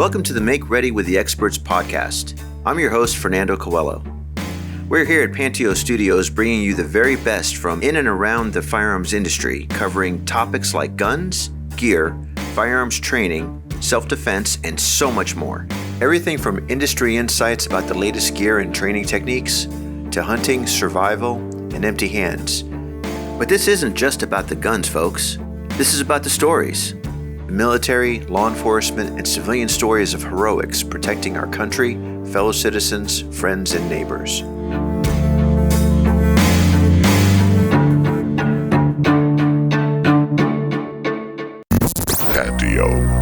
Welcome to the Make Ready with the Experts podcast. I'm your host, Fernando Coelho. We're here at Panteao Studios bringing you the very best from in and around the firearms industry, covering topics like guns, gear, firearms training, self-defense, and so much more. Everything from industry insights about the latest gear and training techniques to hunting, survival, and empty hands. But this isn't just about the guns, folks. This is about the stories. The military, law enforcement, and civilian stories of heroics protecting our country, fellow citizens, friends, and neighbors. Panteao.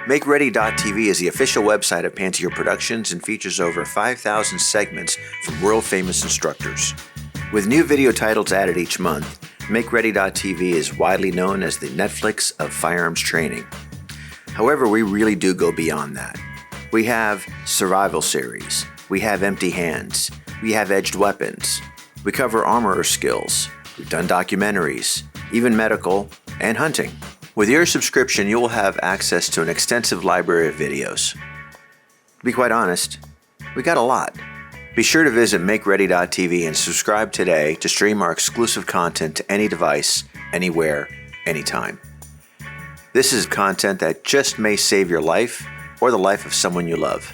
MakeReady.tv is the official website of Panteao Productions and features over 5,000 segments from world-famous instructors. With new video titles added each month, MakeReady.tv is widely known as the Netflix of firearms training. However, we really do go beyond that. We have survival series, we have empty hands, we have edged weapons, we cover armorer skills, we've done documentaries, even medical, and hunting. With your subscription, you will have access to an extensive library of videos. To be quite honest, we got a lot. Be sure to visit MakeReady.tv and subscribe today to stream our exclusive content to any device, anywhere, anytime. This is content that just may save your life or the life of someone you love.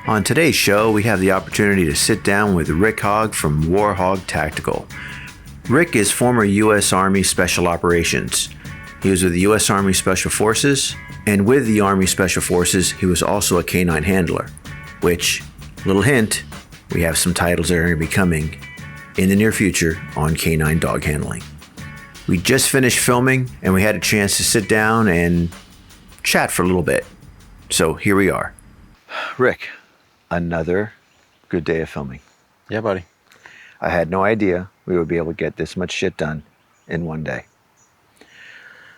On today's show, we have the opportunity to sit down with Rick Hogg from War HOGG Tactical. Rick is former U.S. Army Special Operations. He was with the U.S. Army Special Forces, and with the Army Special Forces, he was also a canine handler, which, little hint, we have some titles that are going to be coming in the near future on canine dog handling. We just finished filming, and we had a chance to sit down and chat for a little bit. So here we are. Rick, another good day of filming. Yeah, buddy. I had no idea we would be able to get this much shit done in one day.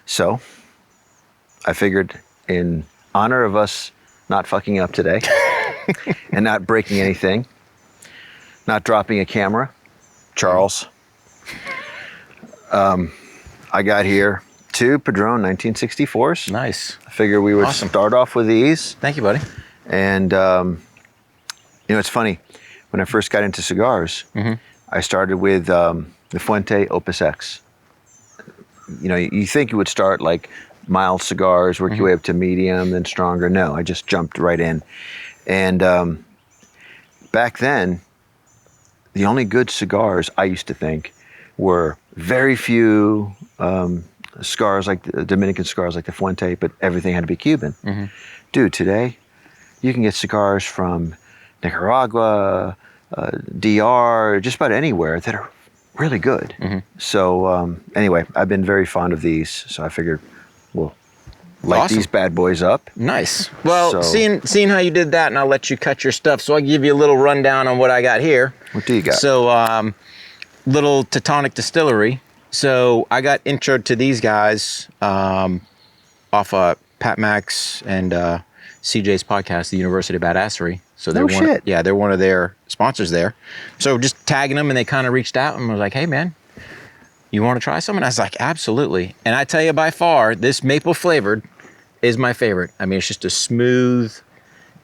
So, I figured in honor of us not fucking up today and not breaking anything, not dropping a camera, Charles, I got here two Padron 1964s. Nice. I figured we would start off with these. Thank you, buddy. And, it's funny. When I first got into cigars, I started with the Fuente Opus X. You think you would start like mild cigars, work your way up to medium, then stronger. No, I just jumped right in. And back then, the only good cigars, I used to think, were very few cigars, like the Dominican cigars like the Fuente, but everything had to be Cuban. Dude, today, you can get cigars from Nicaragua, DR, just about anywhere that are really good. So anyway, I've been very fond of these, so I figured we'll light these bad boys up. Nice. Well, seeing how you did that, and I'll let you cut your stuff, so I'll give you a little rundown on what I got here. What do you got? So, little Teutonic Distillery. So I got introed to these guys off Pat Max and CJ's podcast, The University of Badassery. So they're they're one of their sponsors there. So just tagging them, and they kind of reached out and was like, "Hey, man, you want to try some?" And I was like, "Absolutely." And I tell you, by far, this maple flavored is my favorite. I mean, it's just a smooth,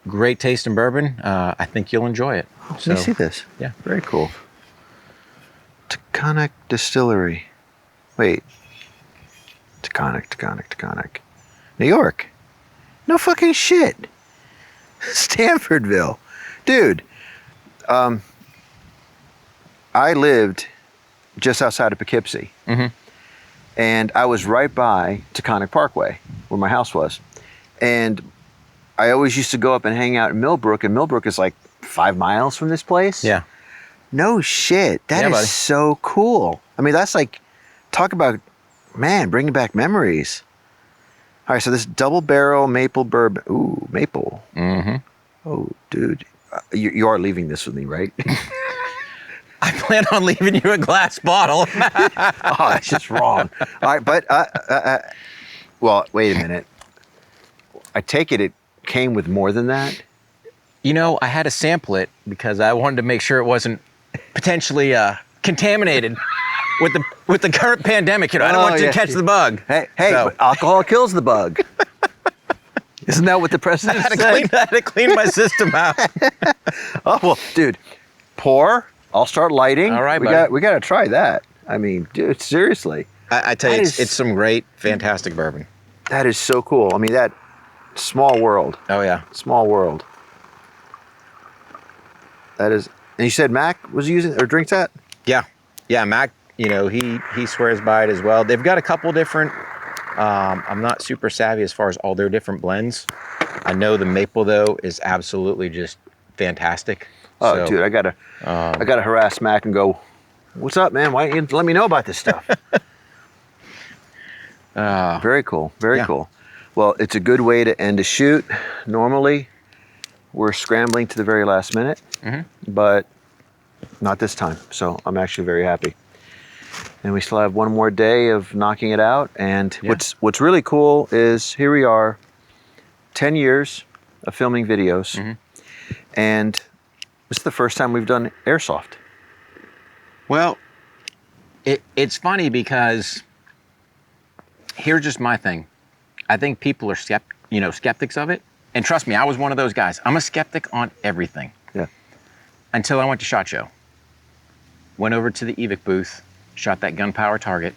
great taste in bourbon. I think you'll enjoy it. Let me see this. Yeah, very cool. Teutonic Distillery. Wait. Teutonic. New York. No fucking shit. Stanfordville. Dude, I lived just outside of Poughkeepsie. And I was right by Taconic Parkway, where my house was. And I always used to go up and hang out in Millbrook, and Millbrook is like 5 miles from this place. Yeah. No shit. That is so cool. I mean, that's like, talk about, man, bringing back memories. All right, so this double barrel maple bourbon. Ooh, maple. Oh, dude. You are leaving this with me, right? I plan on leaving you a glass bottle. Oh, that's just wrong. All right, but, well, wait a minute. I take it came with more than that? I had to sample it because I wanted to make sure it wasn't potentially contaminated with the current pandemic. I don't want you to catch the bug. Hey, but alcohol kills the bug. Isn't that what the president said? I had to clean my system out. Oh, well, dude, pour. I'll start lighting. All right, we got to try that. I mean, dude, seriously. I tell you, it's some great, fantastic bourbon. That is so cool. I mean, that small world. Oh, yeah. Small world. That is, and you said Mac was using or drinks that? Yeah. Yeah, Mac, he swears by it as well. They've got a couple different, I'm not super savvy as far as all their different blends. I know the maple, though, is absolutely just fantastic. Oh, so, dude, I gotta harass Mac and go, what's up, man? Why don't you let me know about this stuff? Very cool. Very cool. Well, it's a good way to end a shoot. Normally, we're scrambling to the very last minute, but not this time. So I'm actually very happy. And we still have one more day of knocking it out. And what's really cool is here we are, 10 years of filming videos, and this is the first time we've done airsoft. Well, it's funny because here's just my thing. I think people are skeptics of it. And trust me, I was one of those guys. I'm a skeptic on everything. Yeah. Until I went to SHOT Show. Went over to the EVIC booth, shot that gunpowder target,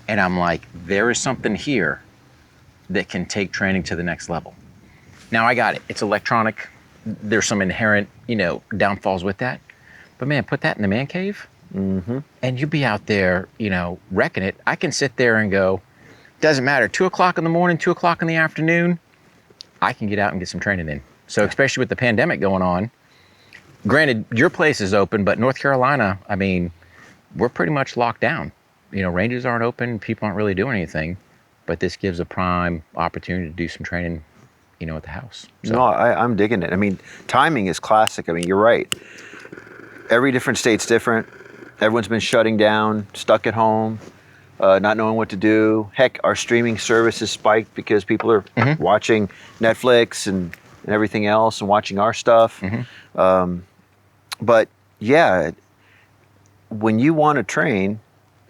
and I'm like, there is something here that can take training to the next level. Now I got it. It's electronic. There's some inherent, downfalls with that. But man, put that in the man cave, and you'll be out there, wrecking it. I can sit there and go, doesn't matter, 2 o'clock in the morning, 2 o'clock in the afternoon, I can get out and get some training in. So especially with the pandemic going on, granted, your place is open, but North Carolina, I mean, we're pretty much locked down. Ranges aren't open, people aren't really doing anything, but this gives a prime opportunity to do some training, at the house. So. No, I'm digging it. I mean, timing is classic. I mean, you're right. Every different state's different. Everyone's been shutting down, stuck at home, not knowing what to do. Heck, our streaming services spiked because people are watching Netflix and everything else and watching our stuff. But yeah, when you want to train,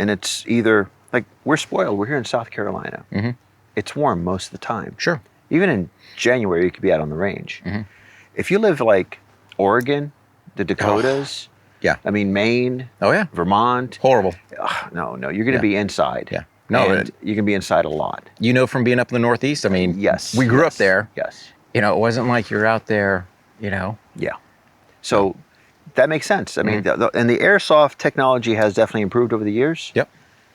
and it's either, like, we're spoiled. We're here in South Carolina. It's warm most of the time. Sure. Even in January, you could be out on the range. If you live like Oregon, the Dakotas, I mean, Maine, Vermont. Horrible. No, you're going to be inside. Yeah. No, and you can be inside a lot. From being up in the Northeast, I mean, yes, we grew up there. Yes. It wasn't like you're out there, Yeah. So that makes sense. I mean, and the airsoft technology has definitely improved over the years. Yep.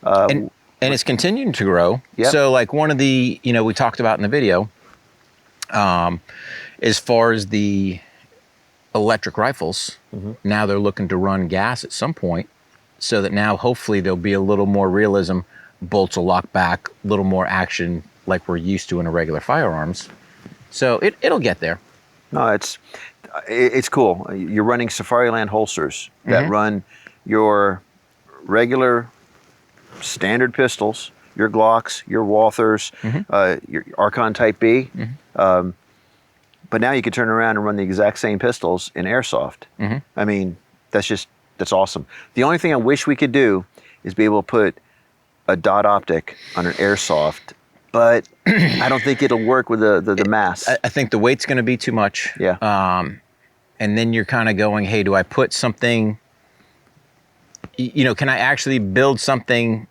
And it's continuing to grow. Yep. So like one of the, we talked about in the video, as far as the electric rifles, now they're looking to run gas at some point, so that now hopefully there'll be a little more realism. Bolts will lock back, a little more action like we're used to in a regular firearms. So it'll get there. No, it's cool. You're running Safariland holsters that run your regular standard pistols, your Glocks, your Walthers, your Archon Type B. But now you can turn around and run the exact same pistols in airsoft. I mean, that's awesome. The only thing I wish we could do is be able to put a dot optic on an airsoft, but I don't think it'll work with the mass. I think the weight's going to be too much. Yeah. And then you're kind of going, hey, do I put something, can I actually build something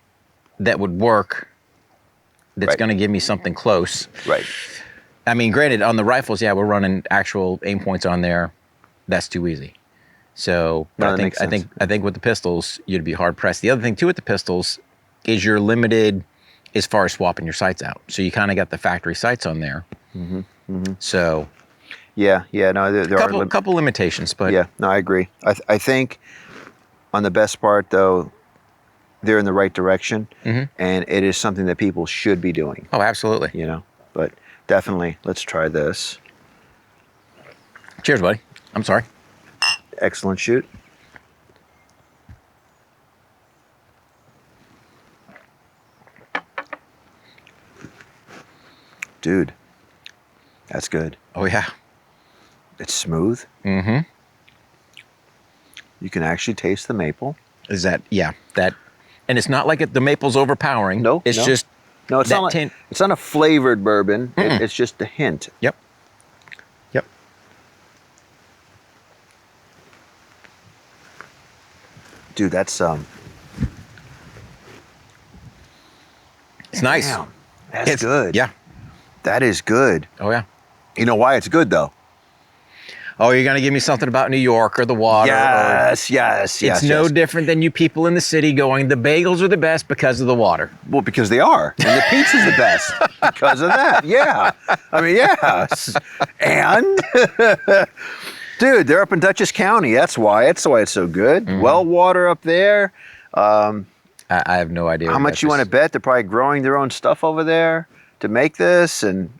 that would work that's going to give me something close? Right. I mean, granted, on the rifles, we're running actual aim points on there. That's too easy. So I think with the pistols, you'd be hard pressed. The other thing too with the pistols is you're limited as far as swapping your sights out. So you kind of got the factory sights on there. So no, there are a couple limitations, but I agree. I think on the best part though, they're in the right direction, and it is something that people should be doing. Oh, absolutely. But definitely, let's try this. Cheers, buddy. I'm sorry. Excellent shoot. Dude, that's good. Oh, yeah. It's smooth. Mm-hmm. You can actually taste the maple. Is that, yeah, that, and it's not like the maple's overpowering. No, it's no. just No, it's that not like, tint. it's not a flavored bourbon. It's just a hint. Yep. Yep. Dude, that's It's nice. damn, that's good. Yeah. That is good. Oh yeah. You know why it's good though? Oh, you're gonna give me something about New York or the water? Yes. It's no different than you people in the city going, the bagels are the best because of the water. Well, because they are, and the pizza's the best because of that. Yeah, I mean, yes, and dude, they're up in Dutchess County. That's why it's so good. Well water up there. I have no idea. How much you want to bet they're probably growing their own stuff over there to make this? And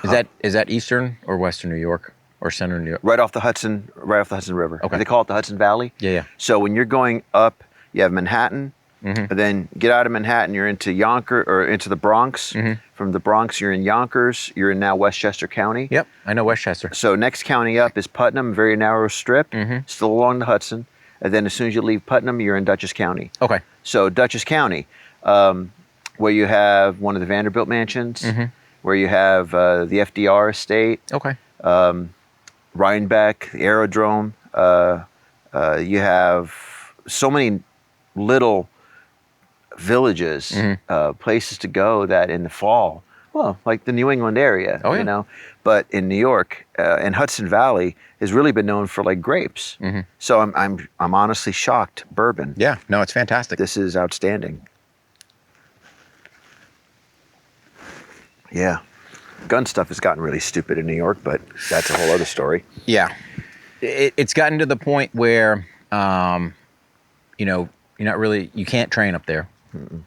is that Eastern or Western New York or Central New York? right off the Hudson River. Okay. They call it the Hudson Valley. Yeah. So when you're going up, you have Manhattan, and then get out of Manhattan, you're into Yonkers or into the Bronx. From the Bronx, you're in Yonkers. You're in now Westchester County. Yep, I know Westchester. So next county up is Putnam, very narrow strip, still along the Hudson. And then as soon as you leave Putnam, you're in Dutchess County. Okay. So Dutchess County, where you have one of the Vanderbilt mansions, where you have the FDR estate, Okay. Rhinebeck, the aerodrome. You have so many little villages, places to go that in the fall, well, like the New England area, Oh, yeah. you know. But in New York and Hudson Valley has really been known for like grapes. So I'm honestly shocked. Bourbon. Yeah, no, it's fantastic. This is outstanding. Yeah. Gun stuff has gotten really stupid in New York, but that's a whole other story. Yeah. It's gotten to the point where, you know, you can't train up there.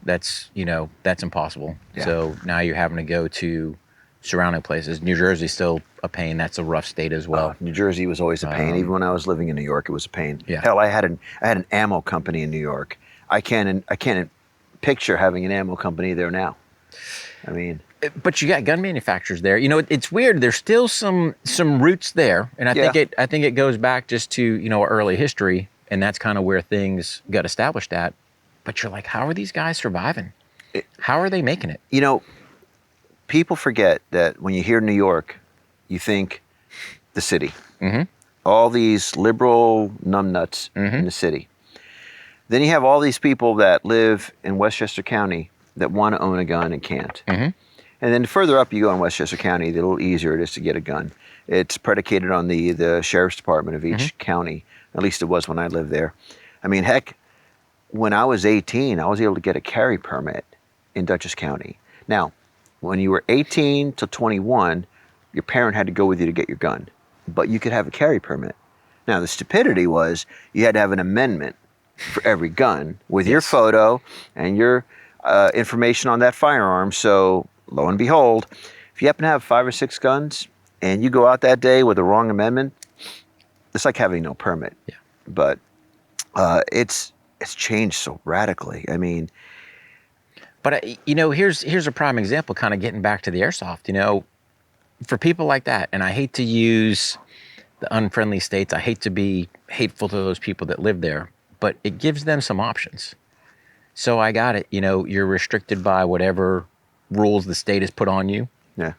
That's impossible. Yeah. So now you're having to go to surrounding places. New Jersey's still a pain. That's a rough state as well. New Jersey was always a pain. Even when I was living in New York, it was a pain. Yeah. Hell, I had an ammo company in New York. I can't picture having an ammo company there now. I mean, But you got gun manufacturers there. You know, it's weird. There's still some roots there, and I think it goes back just to our early history, and that's kind of where things got established at. But you're like, how are these guys surviving? How are they making it? you know, people forget that when you hear New York, you think the city. All these liberal numbnuts in the city. Then you have all these people that live in Westchester County that want to own a gun and can't. And then the further up you go in Westchester County, the little easier it is to get a gun. It's predicated on the sheriff's department of each county. At least it was when I lived there. I mean, heck, when I was 18, I was able to get a carry permit in Dutchess County. Now, when you were 18 to 21, your parent had to go with you to get your gun, but you could have a carry permit. Now, the stupidity was you had to have an amendment for every gun with your photo and your information on that firearm. So, lo and behold, if you happen to have 5 or 6 guns and you go out that day with the wrong amendment, it's like having no permit. Yeah. But it's changed so radically. I mean, But here's a prime example, kind of getting back to the airsoft. For people like that, and I hate to use the unfriendly states. I hate to be hateful to those people that live there, but it gives them some options. So I got it. You're restricted by whatever rules the state has put on you. yeah.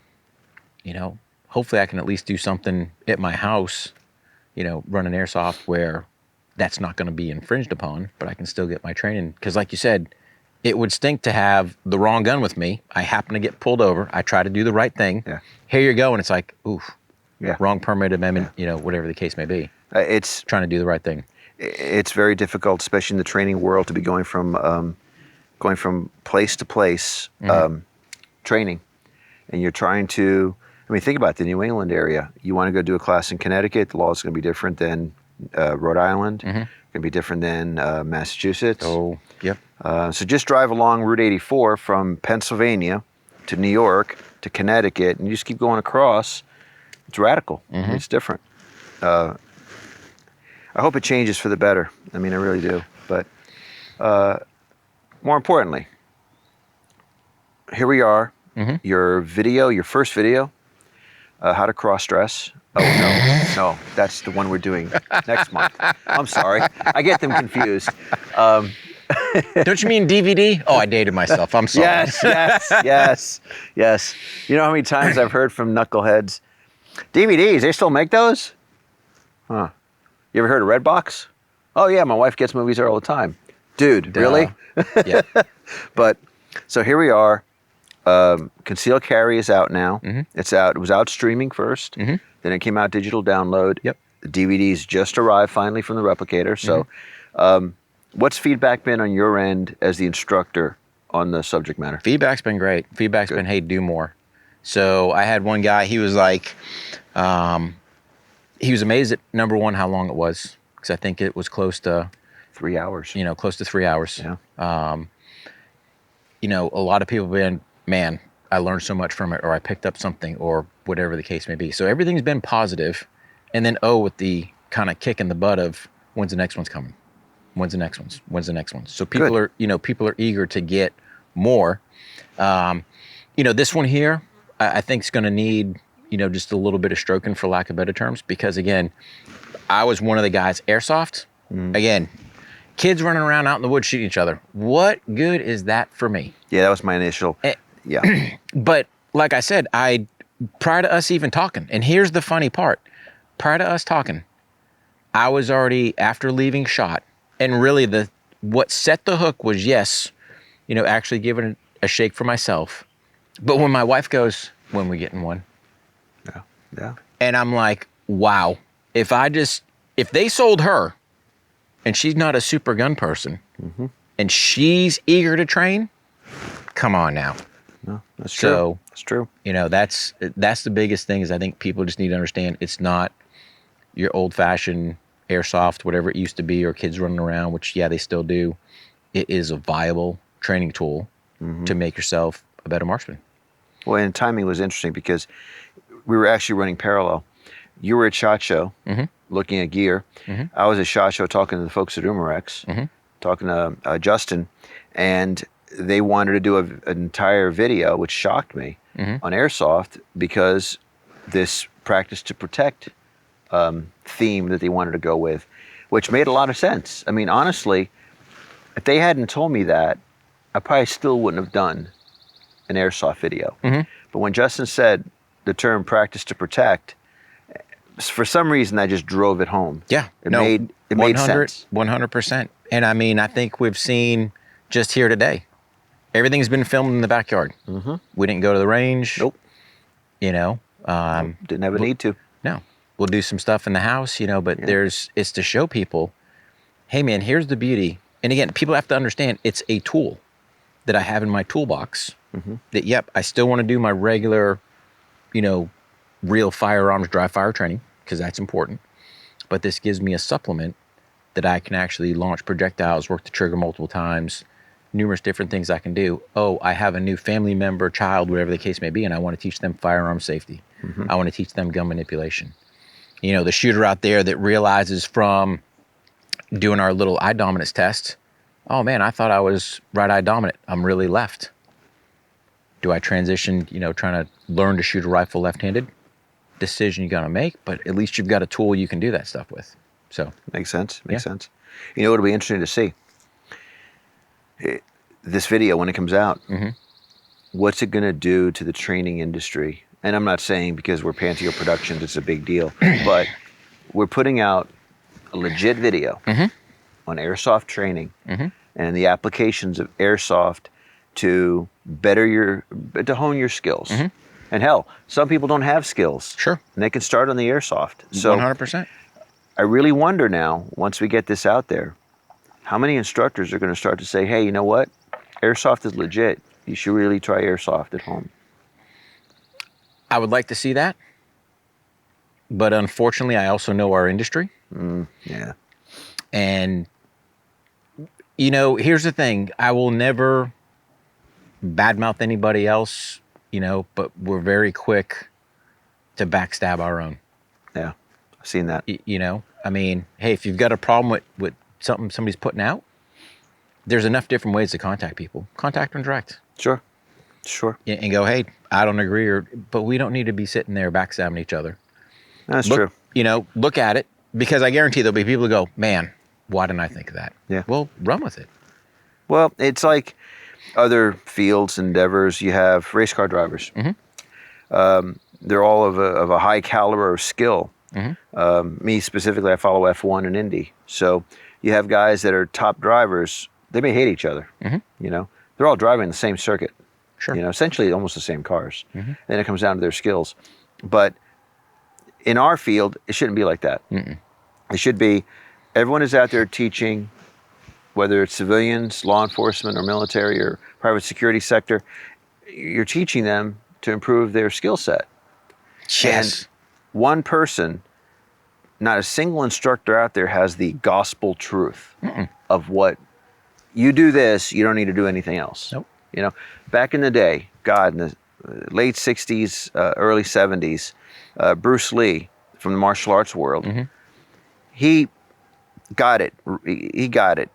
Hopefully I can at least do something at my house, run an airsoft where that's not going to be infringed upon, but I can still get my training. Because like you said, it would stink to have the wrong gun with me. I happen to get pulled over. I try to do the right thing. Yeah. Here you go. And it's like, oof, Yeah. wrong permit amendment, whatever the case may be. It's Trying to do the right thing. it's very difficult, especially in the training world, to be going from place to place training, and you're trying to. I mean, think about the New England area. You want to go do a class in Connecticut. The law is going to be different than Rhode Island. Going to be different than Massachusetts. Oh, yep. So just drive along Route 84 from Pennsylvania to New York to Connecticut, and you just keep going across. It's radical. It's different. I hope it changes for the better. I mean, I really do. But more importantly, here we are. Your first video, how to cross-dress Oh, no, that's the one we're doing next month. I'm sorry. I get them confused. Don't you mean DVD? Oh, I dated myself. I'm sorry. Yes. You know how many times I've heard from knuckleheads, DVDs, they still make those? Huh. You ever heard of Redbox? Oh, yeah, my wife gets movies there all the time. Dude, Duh. really? Yeah. But, so here we are. Concealed Carry is out now. Mm-hmm. It's out. It was out streaming first. Mm-hmm. Then it came out digital download. Yep. The DVDs just arrived finally from the replicator. So, what's feedback been on your end as the instructor on the subject matter? Feedback's been great. Feedback's been, hey, do more. So I had one guy, he was like, he was amazed at, number one, how long it was. Because I think it was close to 3 hours. Close to 3 hours. Yeah. A lot of people have been, man, I learned so much from it, or I picked up something, or whatever the case may be. So everything's been positive. And then, with the kind of kick in the butt of, when's the next one's coming? When's the next one's? When's the next one? So people are, people are eager to get more. This one here, I think is going to need, just a little bit of stroking, for lack of better terms, because again, I was one of the guys, airsoft, again, kids running around out in the woods shooting each other. What good is that for me? Yeah, that was my initial, yeah. But like I said, prior to us even talking, and here's the funny part, prior to us talking, I was already, after leaving shot, and really what set the hook was, yes, actually giving it a shake for myself. But when my wife goes, when we getting one? Yeah. And I'm like, wow, if they sold her, and she's not a super gun person, and she's eager to train, come on now. No, that's true. So, that's true. That's the biggest thing, is I think people just need to understand it's not your old-fashioned airsoft, whatever it used to be, or kids running around, which, yeah, they still do. It is a viable training tool to make yourself a better marksman. Well, and timing was interesting because we were actually running parallel. You were at SHOT Show looking at gear. I was at SHOT Show talking to the folks at Umarex, talking to Justin, and they wanted to do an entire video, which shocked me, on airsoft, because this practice to protect theme that they wanted to go with, which made a lot of sense. I mean, honestly, if they hadn't told me that, I probably still wouldn't have done an airsoft video. But when Justin said the term practice to protect, for some reason I just drove it home. Yeah, it made sense. 100%. And I mean, I think we've seen just here today, everything's been filmed in the backyard. We didn't go to the range. Nope. Didn't have a need to. No. We'll do some stuff in the house, but it's to show people, hey man, here's the beauty. And again, people have to understand it's a tool that I have in my toolbox that, yep, I still want to do my regular, real firearms dry fire training, because that's important. But this gives me a supplement that I can actually launch projectiles, work the trigger multiple times, numerous different things I can do. Oh, I have a new family member, child, whatever the case may be, and I want to teach them firearm safety. I want to teach them gun manipulation. The shooter out there that realizes from doing our little eye dominance test, oh man, I thought I was right eye dominant. I'm really left. Do I transition, trying to learn to shoot a rifle left-handed? Decision you got to make, but at least you've got a tool you can do that stuff with. So makes sense. Makes sense. It'll be interesting to see this video when it comes out. What's it going to do to the training industry? And I'm not saying because we're Panteao Productions, it's a big deal, but we're putting out a legit video on airsoft training and the applications of airsoft to to hone your skills. And hell, some people don't have skills. Sure. And they can start on the airsoft. So 100%. I really wonder now, once we get this out there, how many instructors are going to start to say, hey, you know what? Airsoft is legit. You should really try airsoft at home. I would like to see that. But unfortunately, I also know our industry. Yeah. And, here's the thing. I will never badmouth anybody else, but we're very quick to backstab our own. Yeah, I've seen that. I mean, hey, if you've got a problem with something somebody's putting out, there's enough different ways to contact people. Contact them direct. Sure. And go, hey, I don't agree, but we don't need to be sitting there backstabbing each other. That's true. Look at it, because I guarantee there'll be people who go, man, why didn't I think of that? Yeah. Well, run with it. Well, it's like other fields, endeavors. You have race car drivers. They're all of a high caliber of skill. Me specifically, I follow F1 and Indy. So you have guys that are top drivers. They may hate each other. They're all driving the same circuit. Sure. Essentially almost the same cars. Then it comes down to their skills. But in our field, it shouldn't be like that. It should be everyone is out there teaching, whether it's civilians, law enforcement, or military, or private security sector. You're teaching them to improve their skill set. Yes. And one person, not a single instructor out there has the gospel truth of what you do this, you don't need to do anything else. Nope. Back in the day, in the late 60s, early 70s, Bruce Lee from the martial arts world, he got it. He got it.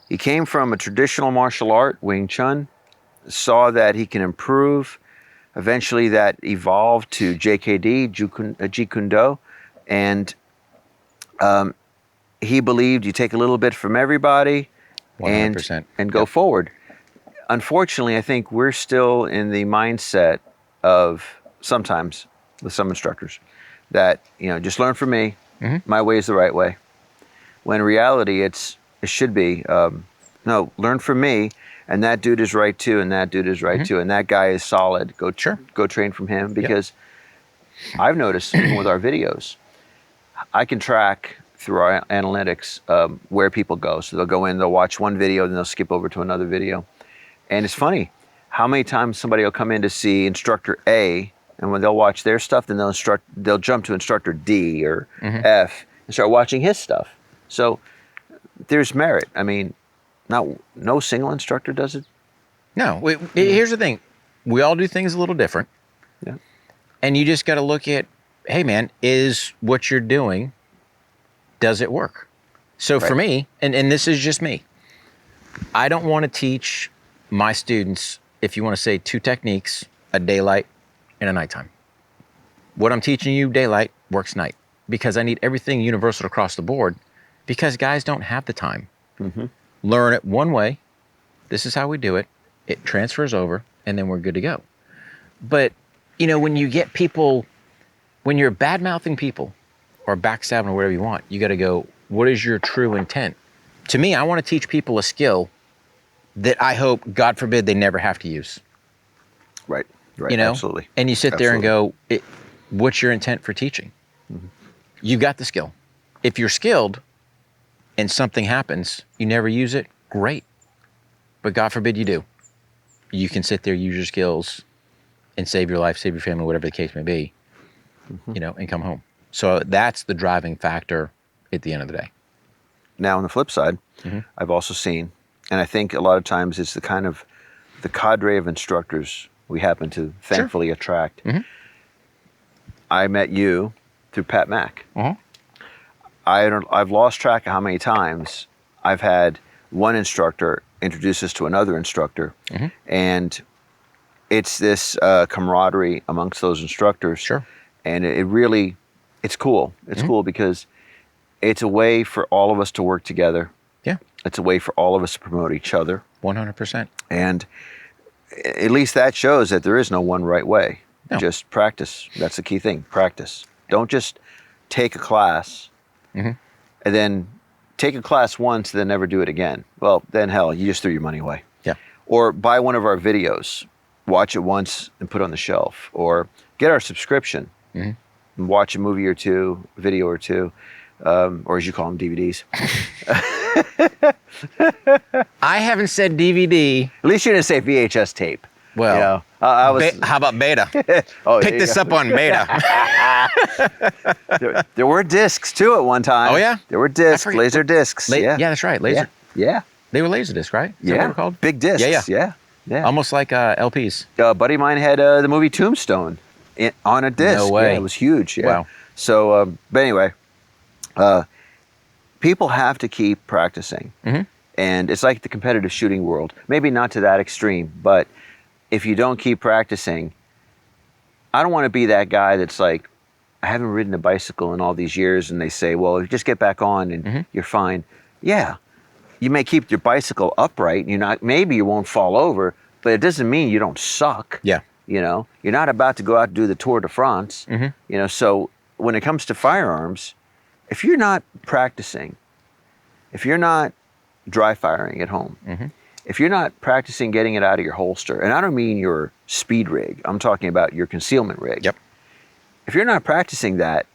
He came from a traditional martial art, Wing Chun, saw that he can improve. Eventually that evolved to JKD, Jeet Kune Do, and he believed you take a little bit from everybody 100%. and go forward. Unfortunately, I think we're still in the mindset of sometimes with some instructors that, just learn from me. My way is the right way. When in reality, it should be, no, learn from me. And that dude is right too, and that dude is right too, and that guy is solid. Go train from him, because I've noticed even with our videos, I can track through our analytics where people go. So they'll go in, they'll watch one video, then they'll skip over to another video. And it's funny how many times somebody will come in to see instructor A, and when they'll watch their stuff, then they'll jump to instructor D or F and start watching his stuff. So there's merit. I mean, no single instructor does it. No. Here's the thing. We all do things a little different. Yeah. And you just got to look at, hey, man, is what you're doing, does it work? So for me, and this is just me, I don't want to teach my students, if you want to say, 2 techniques, a daylight and a nighttime. What I'm teaching you, daylight, works night, because I need everything universal across the board, because guys don't have the time. Learn it one way. This is how we do it. It transfers over, and then we're good to go. But, when you get people, when you're bad-mouthing people or backstabbing or whatever you want, you got to go, what is your true intent? To me, I want to teach people a skill that I hope, God forbid, they never have to use. Right. Absolutely. And you sit there and go, what's your intent for teaching? You got the skill. If you're skilled and something happens, you never use it, great. But God forbid you do. You can sit there, use your skills, and save your life, save your family, whatever the case may be, and come home. So that's the driving factor at the end of the day. Now, on the flip side, I've also seen, and I think a lot of times it's the cadre of instructors we happen to thankfully attract. I met you through Pat Mack. I've lost track of how many times I've had one instructor introduce us to another instructor, and it's this camaraderie amongst those instructors. And it really, it's cool. It's cool because it's a way for all of us to work together. It's a way for all of us to promote each other. 100%. And at least that shows that there is no one right way. No. Just practice. That's the key thing. Practice. Don't just take a class and then take a class once, then never do it again. Well, then hell, you just threw your money away. Or buy one of our videos, watch it once and put it on the shelf. Or get our subscription and watch a movie or two, video or two, or as you call them, DVDs. I haven't said DVD. At least you didn't say VHS tape. Well, I was. how about beta? Pick this up on beta. there were discs too at one time. Oh yeah, there were discs, laser discs. Yeah, that's right, laser. Yeah. They were laser discs, right? Is that what they were called? Big discs. Yeah. Almost like LPs. A buddy of mine had the movie Tombstone on a disc. No way. Yeah, it was huge. Yeah. Wow. So, but anyway, people have to keep practicing. And it's like the competitive shooting world. Maybe not to that extreme, but if you don't keep practicing, I don't want to be that guy that's like, I haven't ridden a bicycle in all these years, and they say, well, if you just get back on and you're fine. Yeah, you may keep your bicycle upright, and maybe you won't fall over, but it doesn't mean you don't suck. Yeah. You know, you're not about to go out and do the Tour de France. You know, so when it comes to firearms, if you're not practicing, if you're not dry firing at home, if you're not practicing getting it out of your holster, and I don't mean your speed rig, I'm talking about your concealment rig. Yep. If you're not practicing that,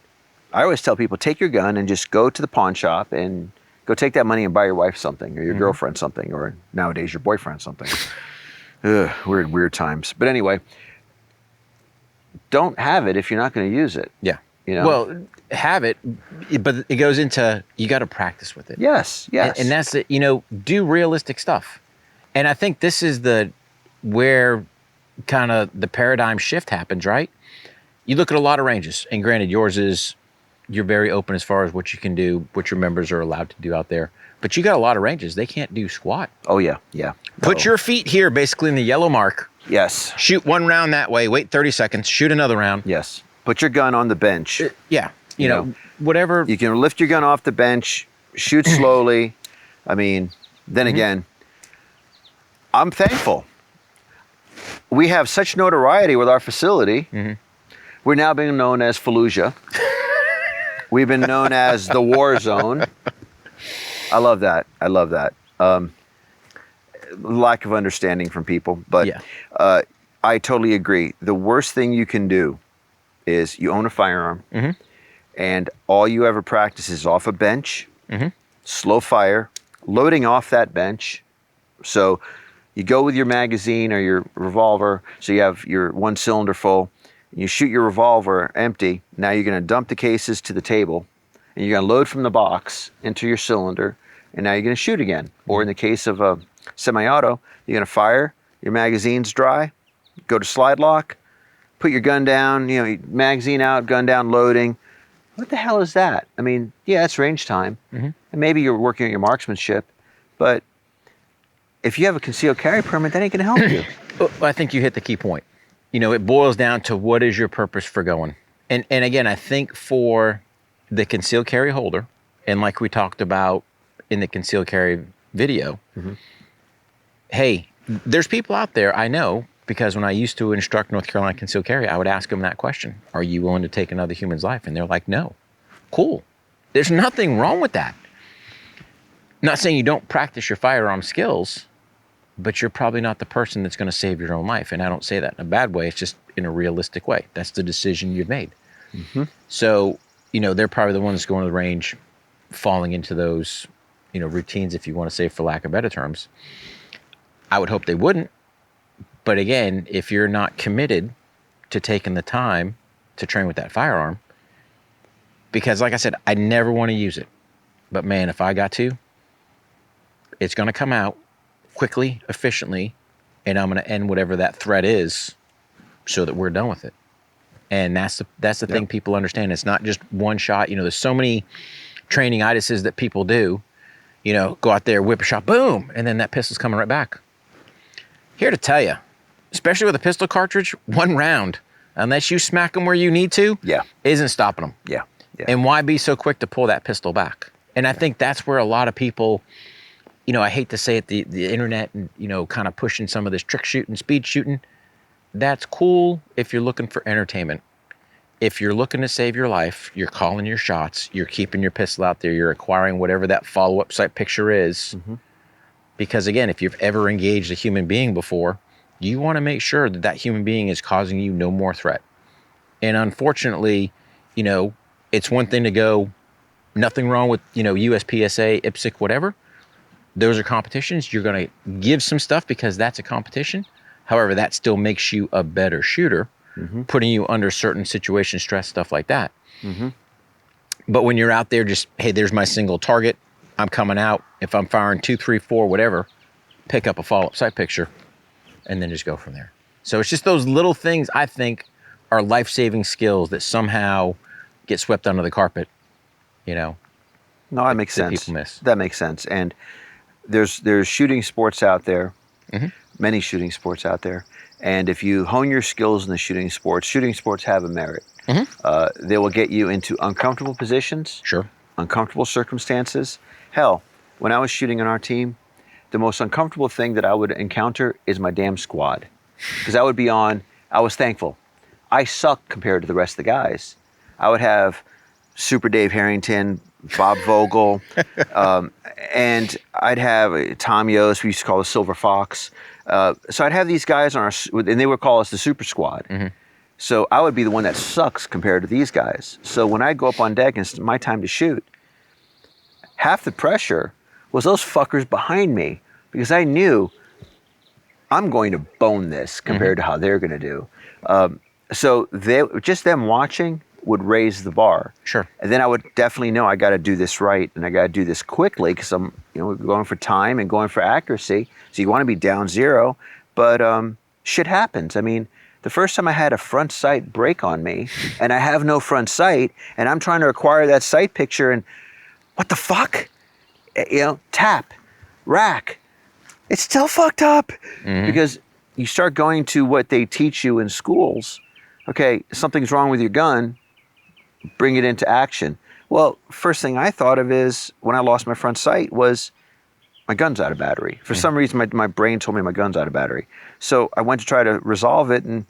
I always tell people, take your gun and just go to the pawn shop and go take that money and buy your wife something, or your girlfriend something, or nowadays your boyfriend something. Ugh, weird times. But anyway, don't have it if you're not going to use it. Yeah. You know? Well, have it, but it goes into, you got to practice with it. Yes. And that's it, you know, do realistic stuff. And I think this is where kind of the paradigm shift happens, right? You look at a lot of ranges, and granted, you're very open as far as what you can do, what your members are allowed to do out there. But you got a lot of ranges, they can't do squat. Oh, yeah. Put your feet here, basically in the yellow mark. Yes. Shoot one round that way, wait 30 seconds, shoot another round. Yes. Put your gun on the bench. Yeah. You know, whatever. You can lift your gun off the bench, shoot slowly. I mean, then again, I'm thankful. We have such notoriety with our facility. We're now being known as Fallujah. We've been known as the war zone. I love that. Lack of understanding from people, but I totally agree. The worst thing you can do is you own a firearm, and all you ever practice is off a bench, slow fire, loading off that bench. So you go with your magazine or your revolver, so you have your one cylinder full, and you shoot your revolver empty. Now you're going to dump the cases to the table, and you're going to load from the box into your cylinder, and now you're going to shoot again. Or in the case of a semi-auto, you're going to fire, your magazine's dry, go to slide lock, put your gun down, you know, magazine out, gun down, loading. What the hell is that? I mean, yeah, it's range time, and maybe you're working on your marksmanship, but if you have a concealed carry permit, that ain't going to help you. Well, I think you hit the key point. You know, it boils down to what is your purpose for going. And again, I think for the concealed carry holder, and like we talked about in the concealed carry video, hey, there's people out there I know, because when I used to instruct North Carolina concealed carry, I would ask them that question. Are you willing to take another human's life? And they're like, no. Cool. There's nothing wrong with that. Not saying you don't practice your firearm skills, but you're probably not the person that's going to save your own life. And I don't say that in a bad way. It's just in a realistic way. That's the decision you've made. So, you know, they're probably the ones going to the range, falling into those, you know, routines, if you want to say, for lack of better terms. I would hope they wouldn't. But again, if you're not committed to taking the time to train with that firearm, because like I said, I never want to use it. But man, if I got to, it's going to come out quickly, efficiently, and I'm going to end whatever that threat is so that we're done with it. And that's the thing people understand. It's not just one shot. You know, there's so many training itises that people do. You know, go out there, whip a shot, boom, and then that pistol's coming right back. Here to tell you, especially with a pistol cartridge, one round, unless you smack them where you need to, isn't stopping them. Yeah. And why be so quick to pull that pistol back? And I think that's where a lot of people, you know, I hate to say it, the internet and, you know, kind of pushing some of this trick shooting, speed shooting. That's cool if you're looking for entertainment. If you're looking to save your life, you're calling your shots, you're keeping your pistol out there, you're acquiring whatever that follow-up sight picture is. Because again, if you've ever engaged a human being before, you want to make sure that that human being is causing you no more threat. And unfortunately, you know, it's one thing to go, nothing wrong with, you know, USPSA, IPSC, whatever. Those are competitions. You're going to give some stuff because that's a competition. However, that still makes you a better shooter, putting you under certain situation, stress, stuff like that. But when you're out there just, hey, there's my single target. I'm coming out. If I'm firing 2, 3, 4, whatever, pick up a follow-up sight picture and then just go from there. So it's just those little things I think are life-saving skills that somehow get swept under the carpet, you know. No, that makes sense. People miss. That makes sense. And there's shooting sports out there, many shooting sports out there, And if you hone your skills in the shooting sports have a merit. They will get you into uncomfortable positions, Sure. uncomfortable circumstances. Hell, when I was shooting on our team, the most uncomfortable thing that I would encounter is my damn squad. Because I was thankful. I sucked compared to the rest of the guys. I would have Super Dave Harrington, Bob Vogel, and I'd have Tom Yost, we used to call the Silver Fox. So I'd have these guys and they would call us the Super Squad. So I would be the one that sucks compared to these guys. So when I go up on deck and it's my time to shoot, half the pressure was those fuckers behind me, because I knew I'm going to bone this compared to how they're going to do. So just them watching would raise the bar. Sure. And then I would definitely know I got to do this right, and I got to do this quickly, because I'm going for time and going for accuracy. So you want to be down 0, but shit happens. I mean, the first time I had a front sight break on me, and I have no front sight, and I'm trying to acquire that sight picture, and what the fuck? Tap, rack. It's still fucked up, because you start going to what they teach you in schools. Okay, something's wrong with your gun, bring it into action. Well, first thing I thought of is, when I lost my front sight, was my gun's out of battery. For some reason, my brain told me my gun's out of battery. So I went to try to resolve it, and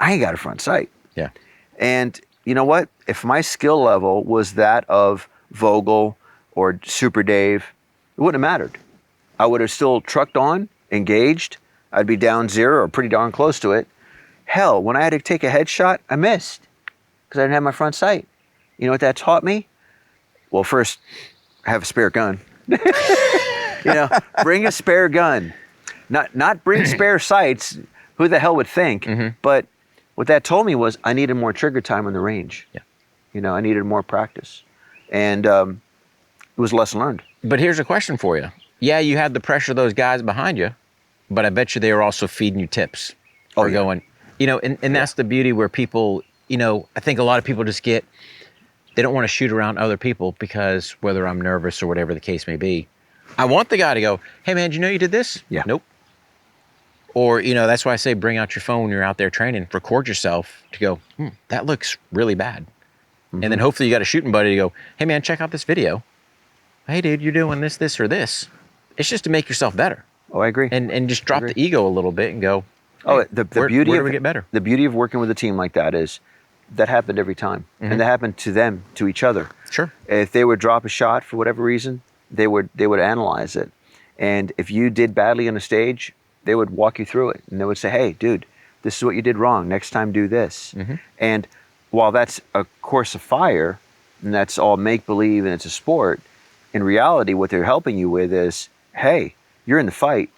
I ain't got a front sight. Yeah. And you know what? If my skill level was that of Vogel or Super Dave, it wouldn't have mattered. I would have still trucked on, engaged. I'd be down 0 or pretty darn close to it. Hell, when I had to take a headshot, I missed, because I didn't have my front sight. You know what that taught me? Well, first, have a spare gun. Bring a spare gun. Not bring spare sights. Who the hell would think? But what that told me was I needed more trigger time on the range. Yeah. I needed more practice. And it was a lesson learned. But here's a question for you. Yeah, you had the pressure of those guys behind you, but I bet you they were also feeding you tips. Going, and that's the beauty where people, I think a lot of people just they don't want to shoot around other people, because whether I'm nervous or whatever the case may be, I want the guy to go, hey man, you did this? Yeah. Nope. Or, that's why I say bring out your phone when you're out there training, record yourself to go, that looks really bad. And then hopefully you got a shooting buddy to go, hey man, check out this video. Hey dude, you're doing this, or this. It's just to make yourself better. Oh, I agree. And just drop the ego a little bit and go, the beauty where do we get better? The beauty of working with a team like that is that happened every time. And that happened to them, to each other. Sure. If they would drop a shot for whatever reason, they would analyze it. And if you did badly on a stage, they would walk you through it. And they would say, hey, dude, this is what you did wrong. Next time, do this. And while that's a course of fire, and that's all make-believe and it's a sport, in reality, what they're helping you with is, hey, you're in the fight.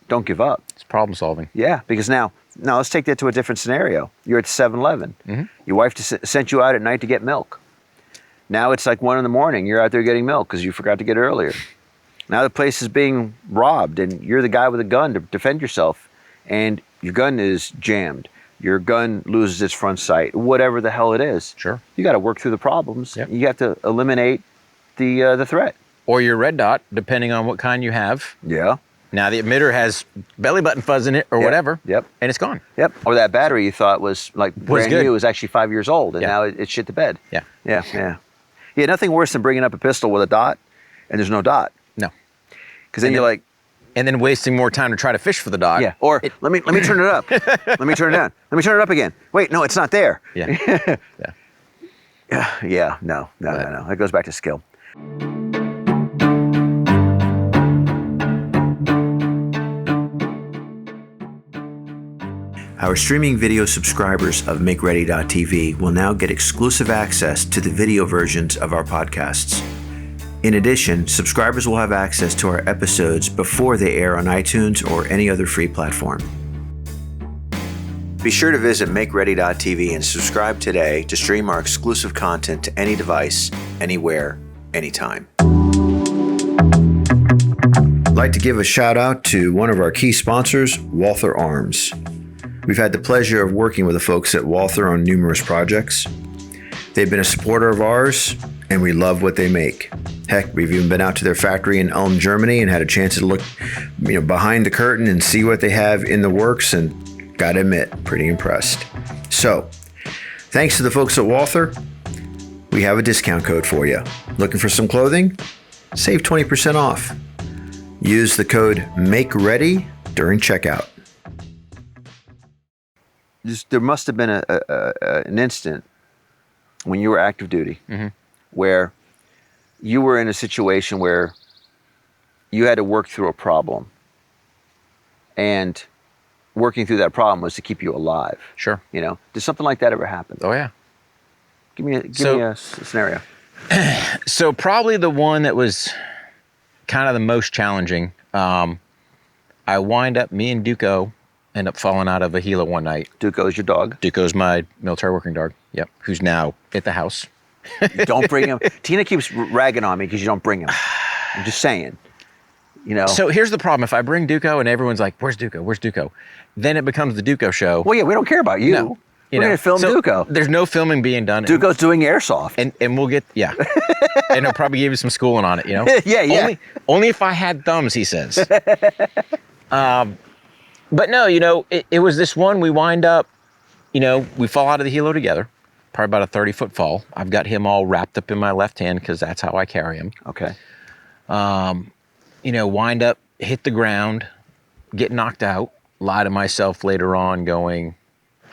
Don't give up. It's problem solving. Yeah, because now let's take that to a different scenario. You're at 7-Eleven. Your wife sent you out at night to get milk. Now it's like 1 a.m. You're out there getting milk because you forgot to get it earlier. Now the place is being robbed, and you're the guy with a gun to defend yourself, and your gun is jammed. Your gun loses its front sight, whatever the hell it is. Sure. You got to work through the problems. Yep. You have to eliminate the threat. Or your red dot, depending on what kind you have. Yeah. Now the emitter has belly button fuzz in it or whatever. Yep. And it's gone. Yep. Or that battery you thought was brand new was actually 5 years old, and now it shit the bed. Yeah. Yeah. Yeah, nothing worse than bringing up a pistol with a dot and there's no dot. No. Because then you're like... And then wasting more time to try to fish for the dot. Yeah. Or let me turn it up. Let me turn it down. Let me turn it up again. Wait, no, it's not there. Yeah. Yeah. No. That goes back to skill. Our streaming video subscribers of MakeReady.tv will now get exclusive access to the video versions of our podcasts. In addition, subscribers will have access to our episodes before they air on iTunes or any other free platform. Be sure to visit MakeReady.tv and subscribe today to stream our exclusive content to any device, anywhere, anytime. I'd like to give a shout out to one of our key sponsors, Walther Arms. We've had the pleasure of working with the folks at Walther on numerous projects. They've been a supporter of ours, and we love what they make. Heck, we've even been out to their factory in Ulm, Germany, and had a chance to look, behind the curtain and see what they have in the works. And Gotta admit, pretty impressed. So, thanks to the folks at Walther, we have a discount code for you. Looking for some clothing? Save 20% off. Use the code MAKEREADY during checkout. There must have been an instant when you were active duty where you were in a situation where you had to work through a problem, and working through that problem was to keep you alive. Sure. You know, did something like that ever happen? Oh yeah. Give me a scenario. So probably the one that was kind of the most challenging. I wind up, me and Duco end up falling out of a helo one night. Duco is your dog? Duco's my military working dog. Yep. Who's now at the house. Don't bring him. Tina keeps ragging on me because you don't bring him. I'm just saying. You know. So here's the problem. If I bring Duco and everyone's like, where's Duco? Where's Duco? Then it becomes the Duco show. Well, yeah, we don't care about you. No. We're going to film Duco. There's no filming being done. Duco's doing airsoft. And we'll get, yeah. And he'll probably give you some schooling on it, you know? Yeah. Only if I had thumbs, he says. But no, you know, it was this one, we wind up, you know, we fall out of the helo together. Probably about a 30-foot fall. I've got him all wrapped up in my left hand because that's how I carry him. Okay. You know, wind up, hit the ground, get knocked out, lie to myself later on going,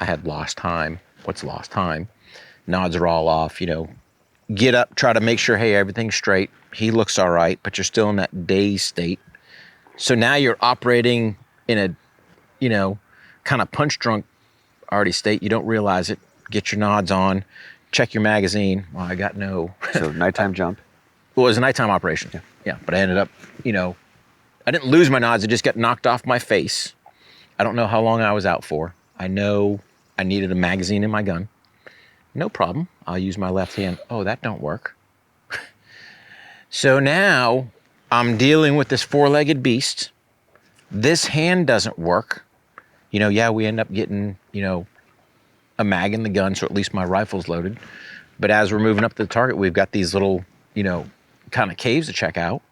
I had lost time. What's lost time? Nods are all off, you know. Get up, try to make sure, hey, everything's straight. He looks all right, but you're still in that dazed state. So now you're operating in a, you know, kind of punch drunk already state. You don't realize it. Get your nods on, check your magazine. Well, I got no. So nighttime jump? Well, it was a nighttime operation. Yeah. But I ended up, you know, I didn't lose my nods. It just got knocked off my face. I don't know how long I was out for. I know I needed a magazine in my gun. No problem. I'll use my left hand. Oh, that don't work. So now I'm dealing with this four-legged beast. This hand doesn't work. You know, yeah, we end up getting, you know, a mag in the gun, so at least my rifle's loaded. But as we're moving up to the target, we've got these little, you know, kind of caves to check out.